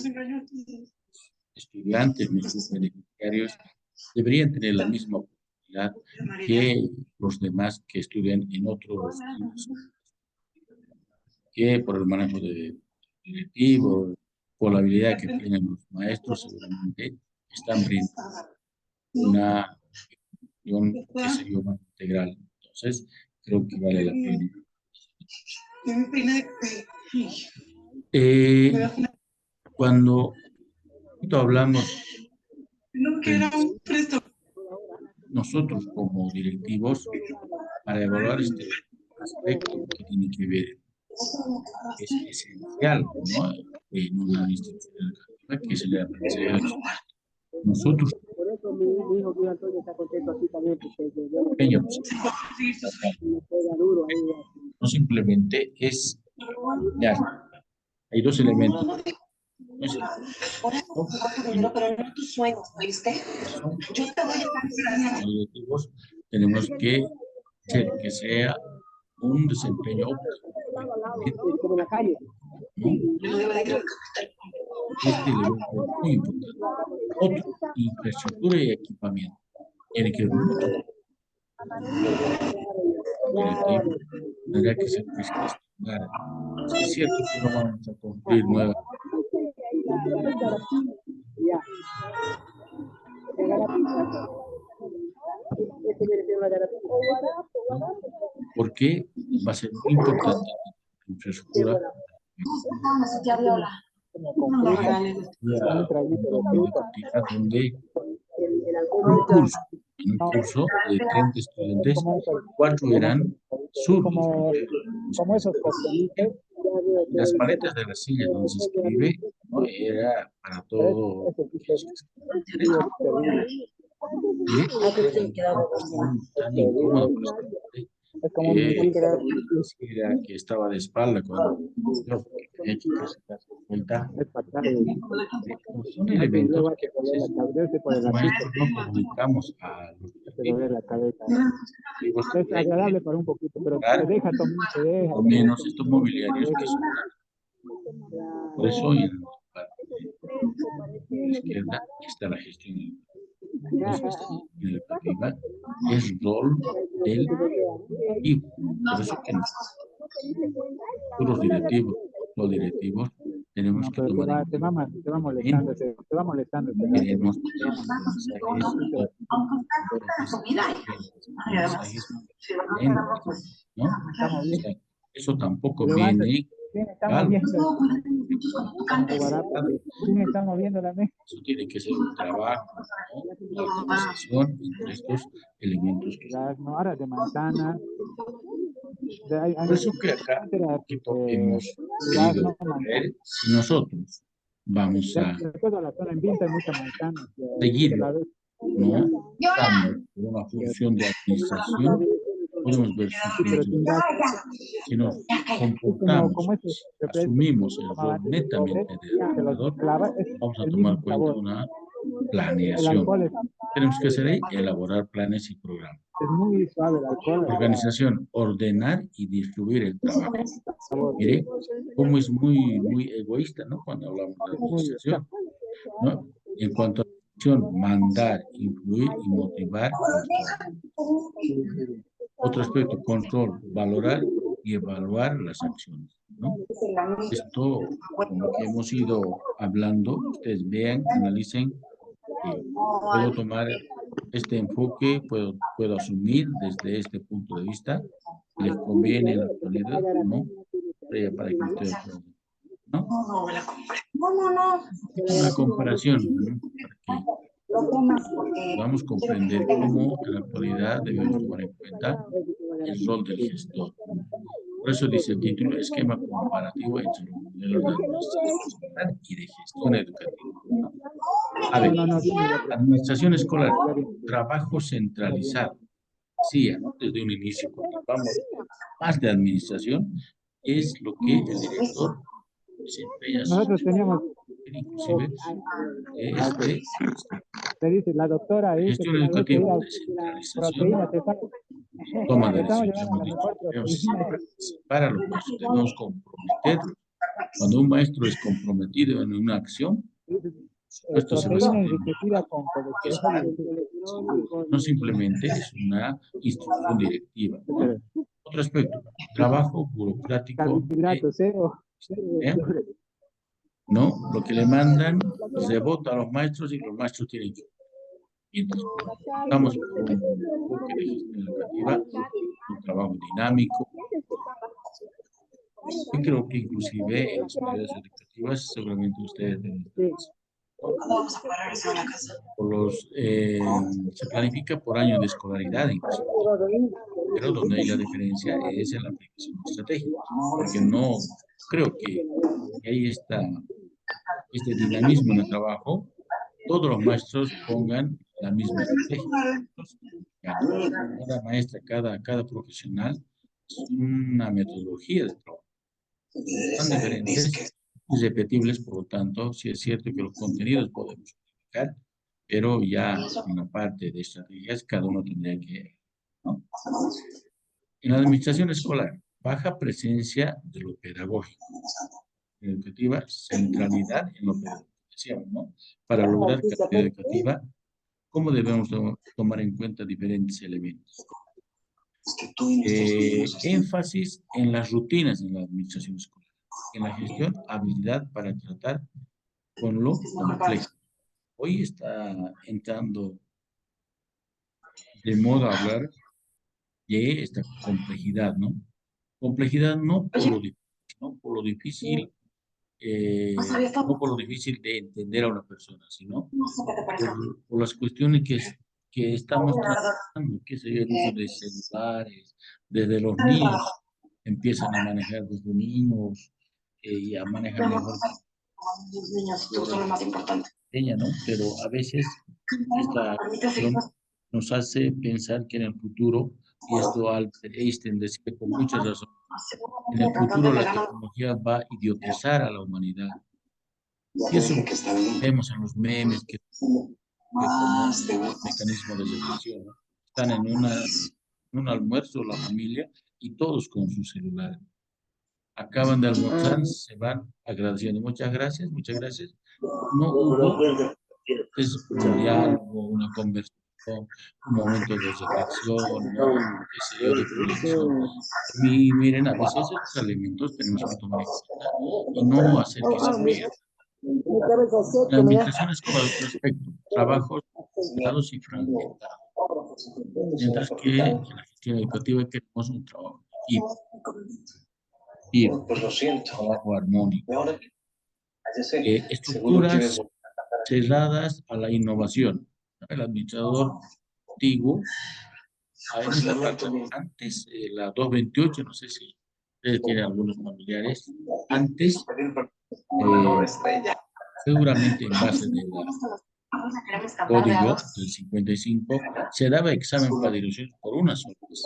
estudiantes, nuestros beneficiarios, deberían tener la misma oportunidad que los demás que estudian en otros campos, que por el manejo de directivo, por la habilidad que tienen los maestros, seguramente están brindando una educación que sería más integral. Entonces, creo que vale la pena. Eh, Cuando hablamos de nosotros como directivos, para evaluar este aspecto que tiene que ver, es esencial, ¿no? En una institución educativa, que es el aprendizaje de los nosotros, Por eso mi hijo Luis Antonio está contento aquí también, porque yo no puedo, pequeños, me pega duro ahí. no simplemente es ya, hay dos elementos. No es el foco, sino son como directivos, tenemos que hacer que sea un desempeño óptimo. Como en la calle. ¿no? Este elemento es muy importante. Otro, infraestructura y equipamiento. Tiene que ver mucho. Tendrá que ser pues, gestionar. Sí, es cierto que no vamos a construir nuevas. Porque va a ser muy importante la infraestructura. Donde en un curso de 30 estudiantes, 4 eran zurdos. Las paletas de las sillas donde se escribe, ¿no? Era para todo. Tan incómodo para era que estaba de espalda cuando tenía que casi darse vuelta. Son elementos que a veces los maestros no comunicamos a los es agradable para un poquito, pero te deja tomar, te deja. O menos estos mobiliarios que son. Por eso en la parte de la izquierda está la gestión educativa, es rol del equipo. Por eso que los directivos, tenemos que tomar te va molestando, te va molestando. Queremos ¿no? O sea, eso tampoco viene. Está moviendo la mesa. Eso tiene que ser un trabajo, ¿no? La organización entre estos elementos. No, ahora de manzana. Por eso que acá hemos querido ver si nosotros vamos a seguir, ¿no? Dando una función de administración, podemos ver si nos comportamos, asumimos el rol netamente de educador, vamos a tomar cuenta de una planeación. Tenemos que hacer ahí, elaborar planes y programas. Es muy suave el alcohol. Organización, ordenar y distribuir el trabajo. Mire, cómo es muy egoísta, ¿no? Cuando hablamos de administración, ¿no? En cuanto a acción, mandar, influir y motivar. Otro aspecto, control, valorar y evaluar las acciones, ¿no? Esto, como que hemos ido hablando, ustedes vean, analicen, puedo tomar este enfoque, puedo asumir desde este punto de vista, les conviene en la actualidad, ¿no? Para que ustedes puedan, ¿no? Una comparación, ¿no? Para que podamos comprender cómo en la actualidad debemos tomar en cuenta el rol del gestor. Por eso dice el título, esquema comparativo entre los modelos de administración escolar y de gestión educativa. A ver, administración escolar, trabajo centralizado. Sí, desde un inicio, cuando hablamos más de administración, es lo que el director desempeña. Nosotros teníamos, inclusive, te dice la doctora, gestión educativa, descentralización, toma de decisiones, para los maestros, debemos comprometerlos. Cuando un maestro es comprometido en una acción, esto se no simplemente es una instrucción directiva. Otro aspecto, trabajo burocrático. ¿No? Lo que le mandan se vota a los maestros y los maestros tienen que. Entonces, estamos con un enfoque de gestión educativa, un trabajo dinámico. Yo creo que inclusive en las unidades educativas seguramente ustedes deben se planifica por año de escolaridad inclusive, pero donde hay la diferencia es en la aplicación estratégica, porque no creo que ahí está este dinamismo en el trabajo, todos los maestros pongan la misma estrategia. Cada maestra, cada profesional es una metodología de trabajo. Son diferentes y repetibles, por lo tanto, sí es cierto que los contenidos podemos modificar, pero ya en la parte de estrategias cada uno tendría que, ¿no? En la administración escolar, baja presencia de lo pedagógico. educativa, centralidad en lo pedagógico, decíamos, ¿no? Para lograr calidad educativa, ¿cómo debemos tomar en cuenta diferentes elementos? Énfasis en las rutinas en la administración escolar, en la gestión, habilidad para tratar con lo complejo. Hoy está entrando de moda hablar de esta complejidad, ¿no? Complejidad no por lo difícil, ¿no? Por lo difícil, no por lo difícil de entender a una persona, sino por las cuestiones que estamos tratando, que es el uso de celulares, desde los niños empiezan a manejar desde niños y a manejar mejor que Los niños, tú son lo más importante. ella, ¿no? Pero a veces esta cuestión nos hace pensar que en el futuro, y esto Albert Einstein decía con mucha razón, en el futuro la tecnología va a idiotizar a la humanidad. Y eso vemos en los memes que como un mecanismo de reflexión, ¿no? Están en un almuerzo la familia y todos con su celular. Acaban de almorzar, se van agradeciendo. Muchas gracias, muchas gracias. No hubo un diálogo, una conversación, un momento de reflexión, ¿no? Qué sé yo, de proyección. Y miren, a veces estos elementos tenemos que tomar en cuenta y no hacer que se pierdan. La administración escolar, otro aspecto, trabajos dados y fragmentados. Mientras que en la gestión educativa queremos un trabajo en equipo, trabajo armónico, estructuras cerradas a la innovación. El administrador antiguo, en esta parte, antes, la 228, no sé si ustedes tienen algunos familiares, antes, seguramente en base de la código del 55, se daba examen para dirección por una sola vez.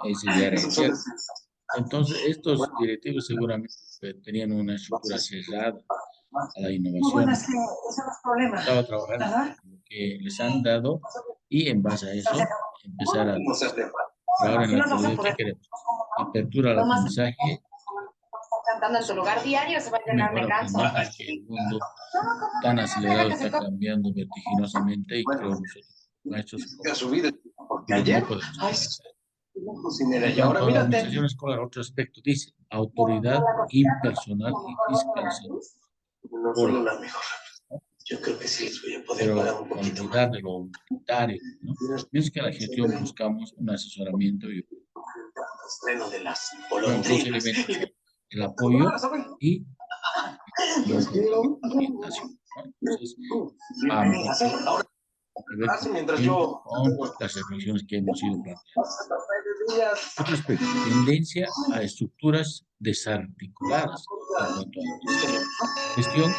Ese ya era el cierto. Entonces, estos directivos seguramente tenían una estructura cerrada a la innovación. Estaba trabajando en lo que les han dado y en base a eso empezar a... Ahora en la actualidad, ¿qué queremos? Apertura al aprendizaje. Cantando en tu lugar diario, se va a llenar, me canso. Que el mundo tan acelerado está cambiando vertiginosamente y creo nosotros, maestros, no podemos avanzar. En cuanto a la administración escolar, otro aspecto dice autoridad impersonal y fiscalización. Yo creo que sí les voy a poder pero pagar un poquito olvidar de lo humanitario, ¿no? Pienso que a la gestión buscamos un asesoramiento y dos elementos, el apoyo y la orientación, ¿no? Entonces, con las reflexiones que hemos ido planteando. Otro aspecto, tendencia a estructuras desarticuladas en cuanto a gestión,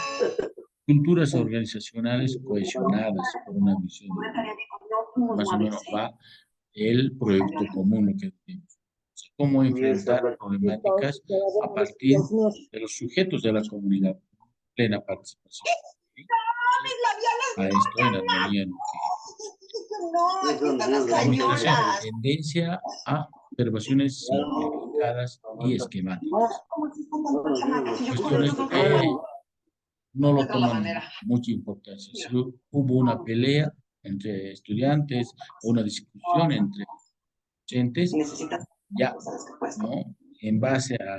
culturas organizacionales cohesionadas por una visión. Más o menos va el proyecto común, lo que tenemos. Cómo enfrentar problemáticas a partir de los sujetos de la comunidad, plena participación. ¿Sí? A esto en armonía en la administración, tendencia a observaciones simplificadas y esquemáticas. Cuestiones que no lo toman mucha importancia. Si hubo una pelea entre estudiantes, o una discusión entre docentes, ya, ¿no? En base a la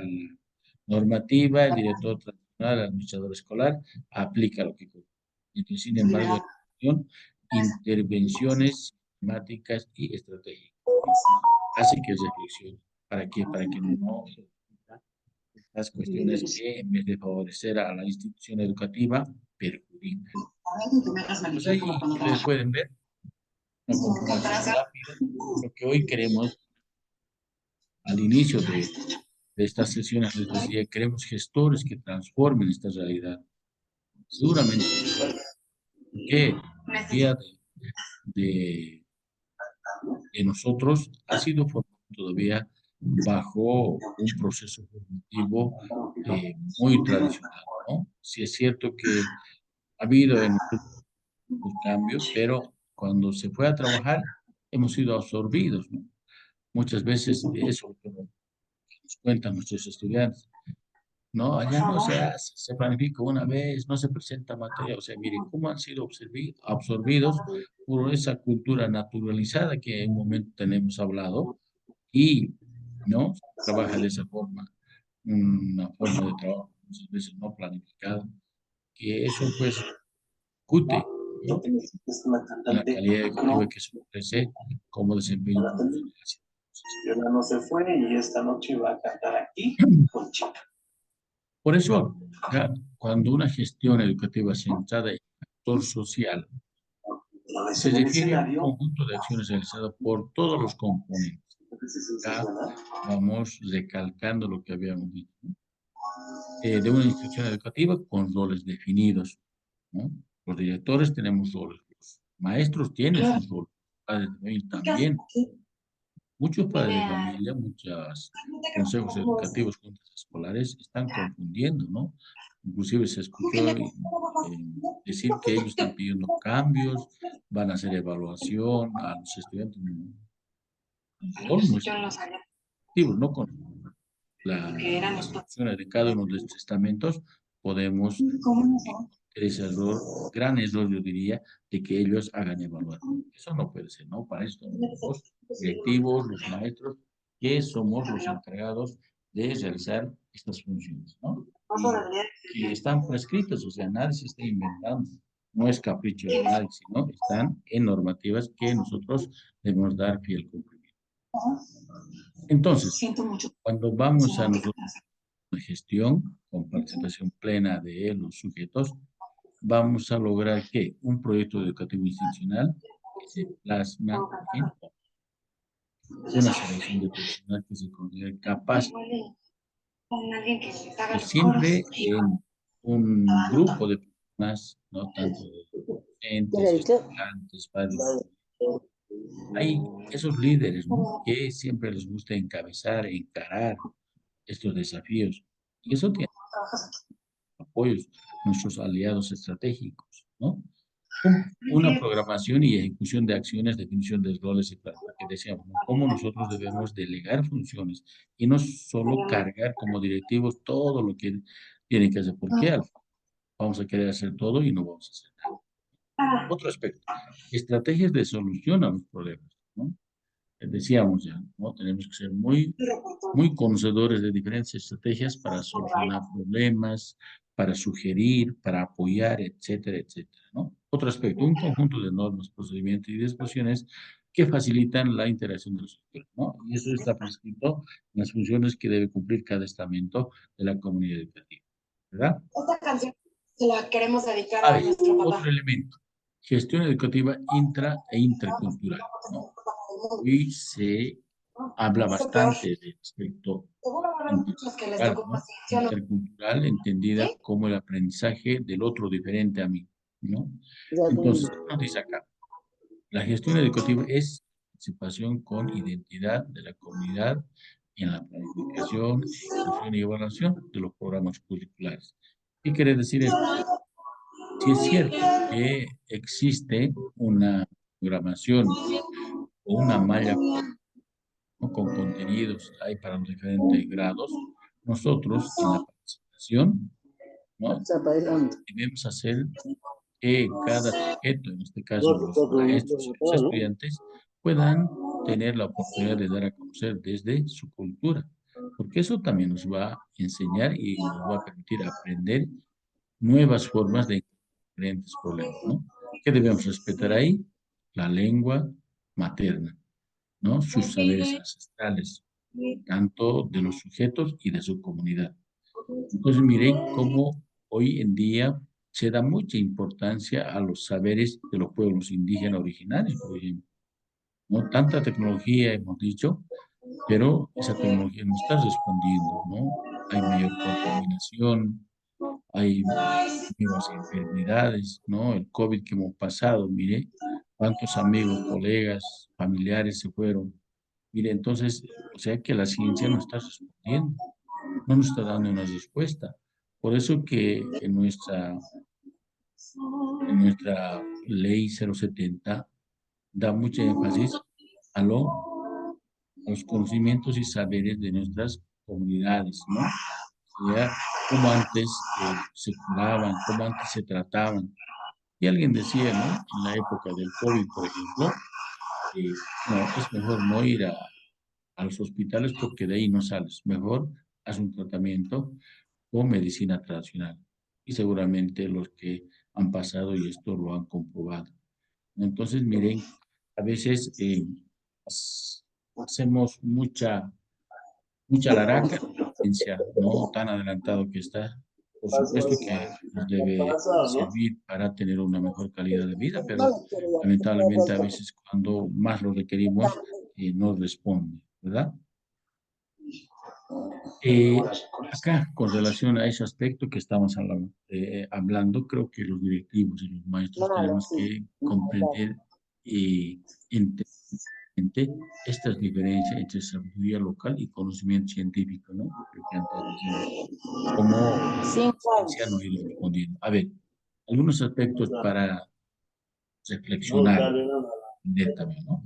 normativa, el director tradicional, el administrador escolar, aplica lo que corresponde. Sin embargo, intervenciones sistemáticas y estratégicas. Así que reflexión. ¿Para qué? Para que no las cuestiones que en vez de favorecer a la institución educativa, perjudican. Pues ahí ustedes pueden ver una comparación rápida. Lo que hoy queremos, al inicio de estas sesiones les decía, queremos gestores que transformen esta realidad. Seguramente que el día de nosotros ha sido formado todavía bajo un proceso formativo muy tradicional, ¿no? Sí es cierto que ha habido en los cambios, pero cuando se fue a trabajar hemos sido absorbidos, ¿no? Muchas veces eso nos cuentan nuestros estudiantes. No, allá no se hace, se planifica una vez, no se presenta materia. O sea, miren cómo han sido absorbidos por esa cultura naturalizada que en un momento tenemos hablado y no se trabaja de esa forma, una forma de trabajo muchas veces no planificada, que eso pues discute, ¿no? En la calidad educativa que se ofrece como desempeño profesional. Fiona no se fue y esta noche va a cantar aquí con Chica. Por eso, ya, cuando una gestión educativa centrada en el factor social se refiere a un conjunto de acciones realizadas por todos los componentes. Ya vamos recalcando lo que habíamos dicho, ¿no? De una institución educativa con roles definidos, ¿no? Los directores tenemos roles, los maestros tienen sus roles, los padres de familia también. Muchos padres de familia, muchos consejos educativos, juntas escolares están confundiendo, ¿no? Inclusive se escuchó decir que ellos están pidiendo cambios, van a hacer evaluación a los estudiantes. Con nuestros objetivos, no con las instrucciones de cada uno de estos estamentos, podemos ese error, gran error yo diría, de que ellos hagan evaluación. Eso no puede ser, ¿no? Para esto los directivos, los maestros, que somos los encargados de realizar estas funciones, ¿no? Y que están prescritas, o sea, nadie se está inventando. No es capricho de nadie, sino están en normativas que nosotros debemos dar fiel cumplimiento. Entonces, cuando vamos a nosotros la gestión con participación plena de los sujetos, vamos a lograr que un proyecto educativo institucional que se plasma en una selección de personal que se considere capaz, pues siempre en un grupo de personas, no tanto de docentes, estudiantes, padres. Hay esos líderes, ¿no? Que siempre les gusta encabezar, encarar estos desafíos. Y eso tiene apoyos, nuestros aliados estratégicos, ¿no? Una programación y ejecución de acciones, definición de roles y plazos, que decíamos, ¿no? Cómo nosotros debemos delegar funciones y no solo cargar como directivos todo lo que tienen que hacer, porque al final vamos a querer hacer todo y no vamos a hacer nada. Otro aspecto, estrategias de solución a los problemas, ¿no? Decíamos ya, ¿no? Tenemos que ser muy conocedores de diferentes estrategias para solucionar problemas, para sugerir, para apoyar, etcétera, etcétera, ¿no? Otro aspecto, un conjunto de normas, procedimientos y disposiciones que facilitan la interacción de los sectores, ¿no? Y eso está prescrito en las funciones que debe cumplir cada estamento de la comunidad educativa, ¿verdad? Esta canción se la queremos dedicar A a ver, nuestro papá. otro elemento, gestión educativa intra e intercultural, ¿no? Hoy se habla bastante de aspecto Seguro va a haber muchos que les intercultural, tocó ¿no? así, ¿sí o no? Intercultural entendida ¿Sí? como el aprendizaje del otro diferente a mí, ¿no? Entonces, ¿qué nos dice acá? La gestión educativa es participación con identidad de la comunidad en la planificación, ejecución y evaluación de los programas curriculares. ¿Qué quiere decir esto? Si es cierto que existe una programación o una malla, ¿no? Con contenidos hay para los diferentes grados, nosotros en la participación, ¿no? Debemos hacer que cada sujeto, en este caso los maestros y los estudiantes, puedan tener la oportunidad de dar a conocer desde su cultura, porque eso también nos va a enseñar y nos va a permitir aprender nuevas formas de diferentes problemas, ¿no? ¿Qué debemos respetar ahí? La lengua materna, ¿no? Sus saberes ancestrales, tanto de los sujetos y de su comunidad. Entonces, miren cómo hoy en día se da mucha importancia a los saberes de los pueblos indígenas originarios, por ejemplo. No tanta tecnología, hemos dicho, pero esa tecnología no está respondiendo, ¿no? Hay mayor contaminación, hay nuevas enfermedades, ¿no? El COVID que hemos pasado, mire, cuántos amigos, colegas, familiares se fueron. Mire, entonces, o sea que la ciencia no está respondiendo, no nos está dando una respuesta. Por eso que en nuestra ley 070 da mucho énfasis a los conocimientos y saberes de nuestras comunidades, ¿no? ya, cómo antes se curaban, cómo antes se trataban. Y alguien decía, ¿no? En la época del COVID, por ejemplo, no, es mejor no ir a los hospitales porque de ahí no sales. Mejor haz un tratamiento con medicina tradicional. Y seguramente los que han pasado y esto lo han comprobado. Entonces, miren, a veces hacemos mucha laraca, ciencia, no tan adelantado que está. Por supuesto que nos debe servir para tener una mejor calidad de vida, pero lamentablemente a veces cuando más lo requerimos, no responde, ¿verdad? Acá, con relación a ese aspecto que estamos hablando, creo que los directivos y los maestros tenemos que comprender y entender estas diferencias entre sabiduría local y conocimiento científico, ¿no? Creo que antes decimos, cómo se han ido respondiendo. A ver, algunos aspectos para reflexionar también, ¿no?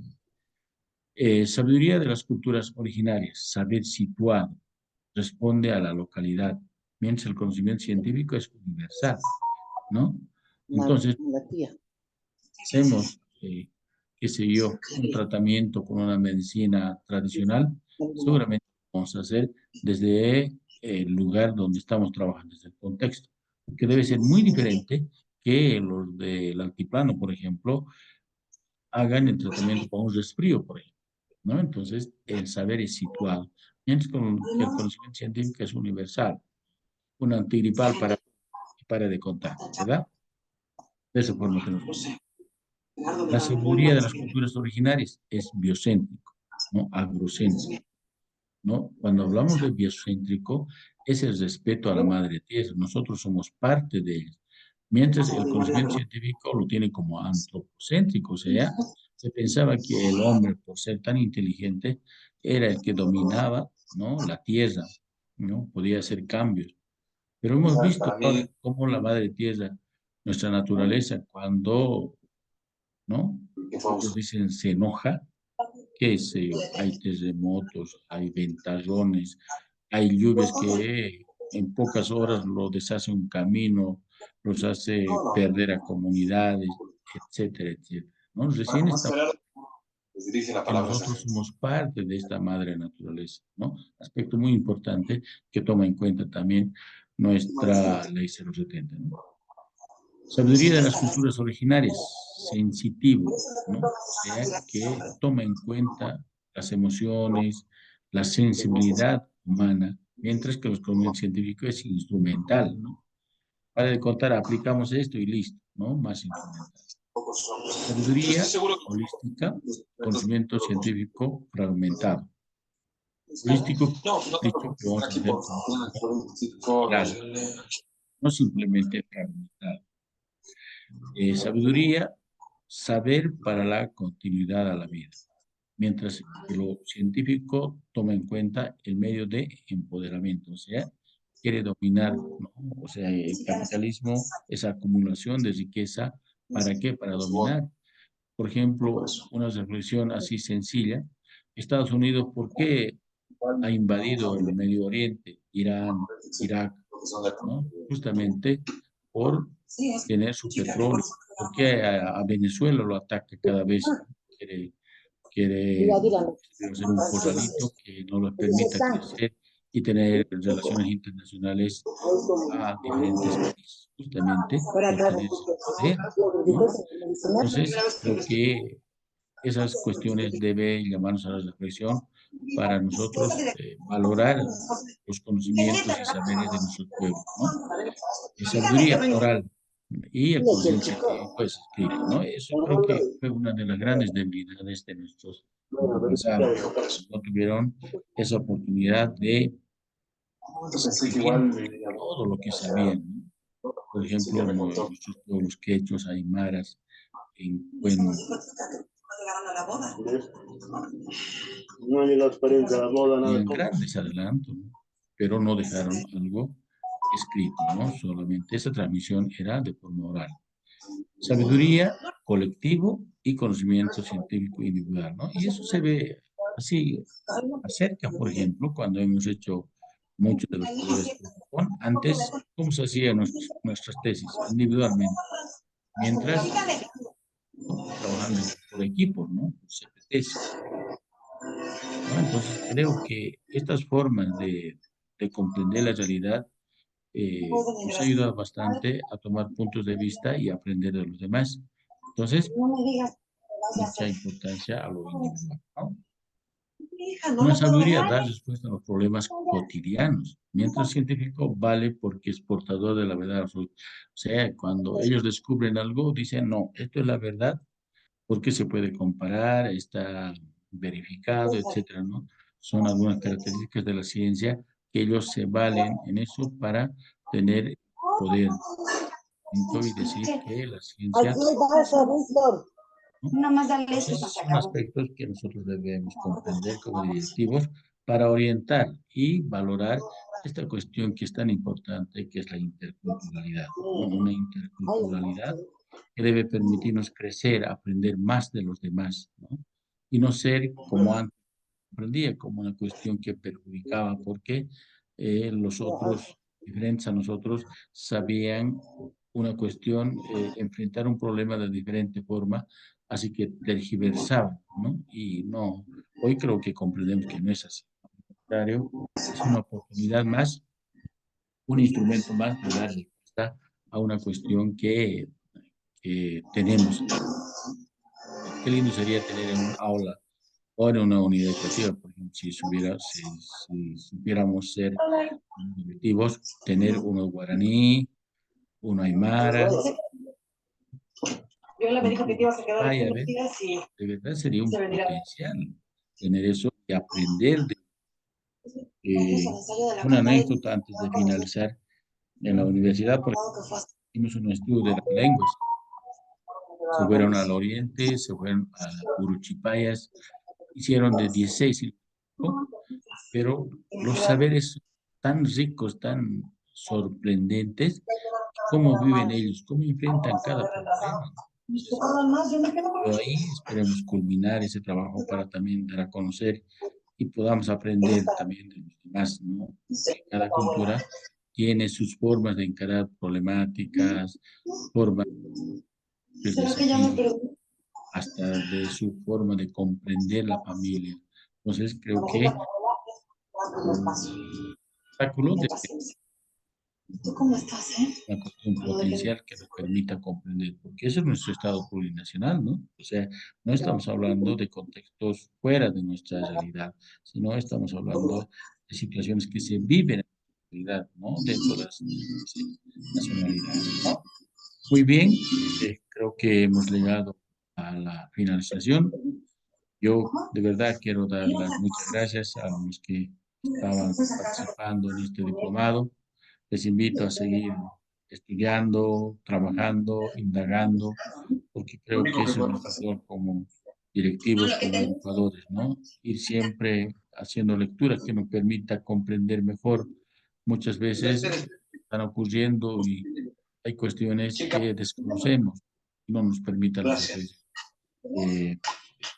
Sabiduría de las culturas originarias, saber situado, responde a la localidad, mientras el conocimiento científico es universal, ¿no? Entonces, hacemos, qué sé yo, un tratamiento con una medicina tradicional, seguramente vamos a hacer desde el lugar donde estamos trabajando, desde el contexto, que debe ser muy diferente que los del altiplano, por ejemplo, hagan el tratamiento para un resfrío, por ejemplo, ¿no? Entonces, el saber es situado. Mientras que el conocimiento científico es universal, un antigripal para de contar, ¿verdad? De esa forma tenemos. La sabiduría de las culturas originarias es biocéntrico, ¿no? Agrocéntrico, ¿no? Cuando hablamos de biocéntrico, es el respeto a la madre tierra. Nosotros somos parte de ella. Mientras el conocimiento científico lo tiene como antropocéntrico, o sea, se pensaba que el hombre, por ser tan inteligente, era el que dominaba, ¿no? La tierra, ¿no? Podía hacer cambios. Pero hemos visto ahora cómo la madre tierra, nuestra naturaleza, cuando, ¿no? Ellos dicen, se enoja, qué sé yo, hay terremotos, hay ventarrones, hay lluvias que en pocas horas lo deshace un camino, los hace perder a comunidades, etcétera, etcétera, ¿no? Recién estamos que nosotros somos parte de esta madre naturaleza, ¿no? Aspecto muy importante que toma en cuenta también nuestra ley 070, ¿no? Sabiduría de las culturas originarias, sensitivo, ¿no? O sea, que toma en cuenta las emociones, la sensibilidad humana, mientras que los conocimientos científicos es instrumental, ¿no? Para de contar, aplicamos esto y listo, ¿no? Más instrumental. Sabiduría holística, conocimiento científico fragmentado. Holístico, dicho que vamos a hacer como no simplemente fragmentado. Sabiduría, saber para la continuidad a la vida, mientras que lo científico toma en cuenta el medio de empoderamiento, o sea, quiere dominar, ¿no? O sea, el capitalismo, esa acumulación de riqueza, ¿para qué? Para dominar. Por ejemplo, una reflexión así sencilla, Estados Unidos, ¿por qué ha invadido el Medio Oriente, Irán, Irak, ¿no? Justamente por tener su petróleo. ¿Por qué a Venezuela lo ataca cada vez? Quiere hacer un corralito que no lo permita crecer y tener relaciones internacionales a diferentes países, justamente por tener ese poder, ¿no? Entonces, creo que esas cuestiones deben llamarnos a la reflexión para nosotros valorar los conocimientos y saberes de nuestro pueblo, ¿no? Y sabiduría oral y el conocimiento científico es escrito, ¿no? Eso creo que fue una de las grandes debilidades de nuestros antepasados. No tuvieron esa oportunidad de escribir todo lo que sabían, ¿no? Por ejemplo, nuestros pueblos quechos, aymaras, bueno, No ni la experiencia de la moda, nada. tenían grandes adelantos, ¿no? Pero no dejaron algo escrito, ¿no? Solamente esa transmisión era de forma oral. Sabiduría colectivo y conocimiento científico individual, ¿no? Y eso se ve así acerca, por ejemplo, cuando hemos hecho muchos de los poderes antes, ¿cómo se hacían nuestras tesis? Individualmente. Mientras, trabajando por equipo, ¿no? CPTs. ¿No? Entonces, creo que estas formas de comprender la realidad nos ayuda bastante a tomar puntos de vista y aprender de los demás. Entonces, mucha importancia a lo individual, ¿no? Una sabiduría da respuesta a los problemas cotidianos, mientras el científico vale porque es portador de la verdad absoluta. O sea, cuando ellos descubren algo, dicen, no, esto es la verdad, porque se puede comparar, está verificado, etcétera, ¿no? Son algunas características de la ciencia que ellos se valen en eso para tener poder y decir que la ciencia, ¿no? Nada más darle eso, Entonces, se son acabó. aspectos que nosotros debemos comprender como directivos para orientar y valorar esta cuestión que es tan importante, que es la interculturalidad, ¿no? Una interculturalidad que debe permitirnos crecer, aprender más de los demás, ¿no? Y no ser como antes aprendía, como una cuestión que perjudicaba, porque los otros, diferentes a nosotros, sabían una cuestión, enfrentar un problema de diferente forma, así que tergiversaban, ¿no? Y no, hoy creo que comprendemos que no es así. Al contrario, es una oportunidad más, un instrumento más de dar respuesta a una cuestión que tenemos. Qué lindo sería tener en un aula o en una unidad educativa, por ejemplo, si supiéramos ser objetivos, tener uno guaraní, uno aymara, Yo le dijo que te ibas a quedar aquí vaya, unos días y de verdad sería un se venirá. potencial tener eso y aprender de Vamos al ensayo de la una cantante. anécdota antes de finalizar. En la universidad, por ejemplo, hicimos un estudio de las lenguas. Se fueron al oriente, se fueron a Uruchipayas, hicieron de 16, pero los saberes tan ricos, tan sorprendentes, cómo viven ellos, cómo enfrentan cada problema. Entonces, pero ahí esperemos culminar ese trabajo para también dar a conocer y podamos aprender también de los demás, ¿no? Que cada cultura tiene sus formas de encarar problemáticas, formas de desafíos, hasta de su forma de comprender la familia. Entonces, creo que un obstáculo de ¿Tú cómo estás, eh? una cuestión potencial que nos permita comprender, porque eso es nuestro estado plurinacional, ¿no? O sea, no estamos hablando de contextos fuera de nuestra realidad, sino estamos hablando de situaciones que se viven en la realidad, ¿no? Dentro de las nacionalidades, ¿no? Muy bien, creo que hemos llegado a la finalización. Yo de verdad quiero dar las muchas gracias a los que estaban participando en este diplomado. Les invito a seguir estudiando, trabajando, indagando, porque creo que eso es nuestra labor como directivos, como educadores, ¿no? Ir siempre haciendo lecturas que nos permita comprender mejor. Muchas veces están ocurriendo y hay cuestiones que desconocemos y no nos permitan la sorpresa.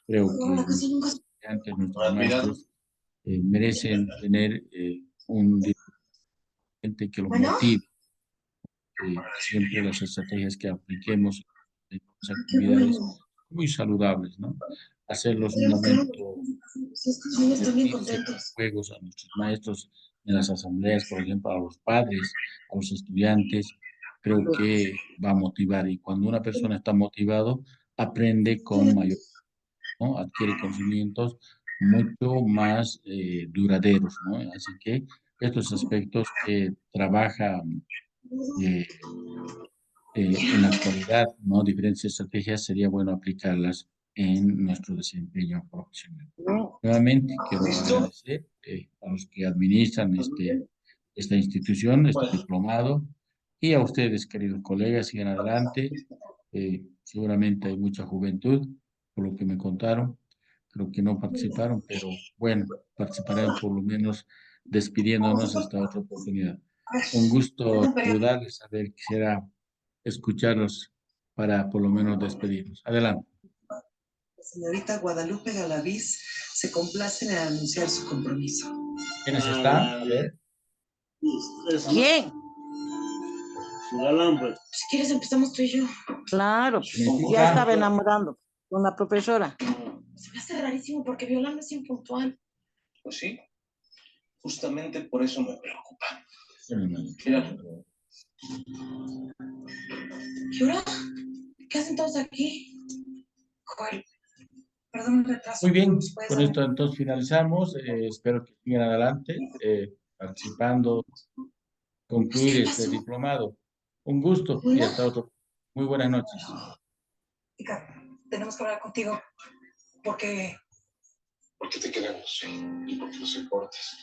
Creo que nuestros estudiantes, nuestros maestros merecen tener un dirigente que los motive. Siempre las estrategias que apliquemos en las actividades muy saludables, ¿no? Hacerlos un momento de juegos a nuestros maestros en las asambleas, por ejemplo, a los padres, a los estudiantes, creo que va a motivar. Y cuando una persona está motivado, aprende con mayor, ¿no? Adquiere conocimientos mucho más duraderos, ¿no? Así que estos aspectos que trabaja eh, en la actualidad, ¿no? Diferentes estrategias, sería bueno aplicarlas en nuestro desempeño profesional. Nuevamente, quiero agradecer a los que administran esta institución, este diplomado, y a ustedes, queridos colegas, sigan adelante. Seguramente hay mucha juventud, por lo que me contaron. Creo que no participaron, pero bueno, participarán por lo menos despidiéndonos hasta otra oportunidad. Un gusto saludarles, a ver, quisiera escucharlos para por lo menos despedirnos. Adelante. La señorita Guadalupe Galaviz se complace en anunciar su compromiso. ¿Quiénes están? A ver. ¿Quién? Su galán, pues. Si quieres empezamos tú y yo. Claro, ya estaba enamorando con la profesora. Se me hace rarísimo porque Violano es impuntual. Pues sí, justamente por eso me preocupa. Mira. ¿Y ahora? ¿Qué hacen todos aquí? Joel, perdón el retraso. Muy bien, ¿Puedes con dar- esto entonces finalizamos. Espero que sigan adelante participando, concluir este diplomado. Un gusto y hasta otro. Muy buenas noches. Ricardo, tenemos que hablar contigo porque Porque te queremos, sí, y porque nos importas.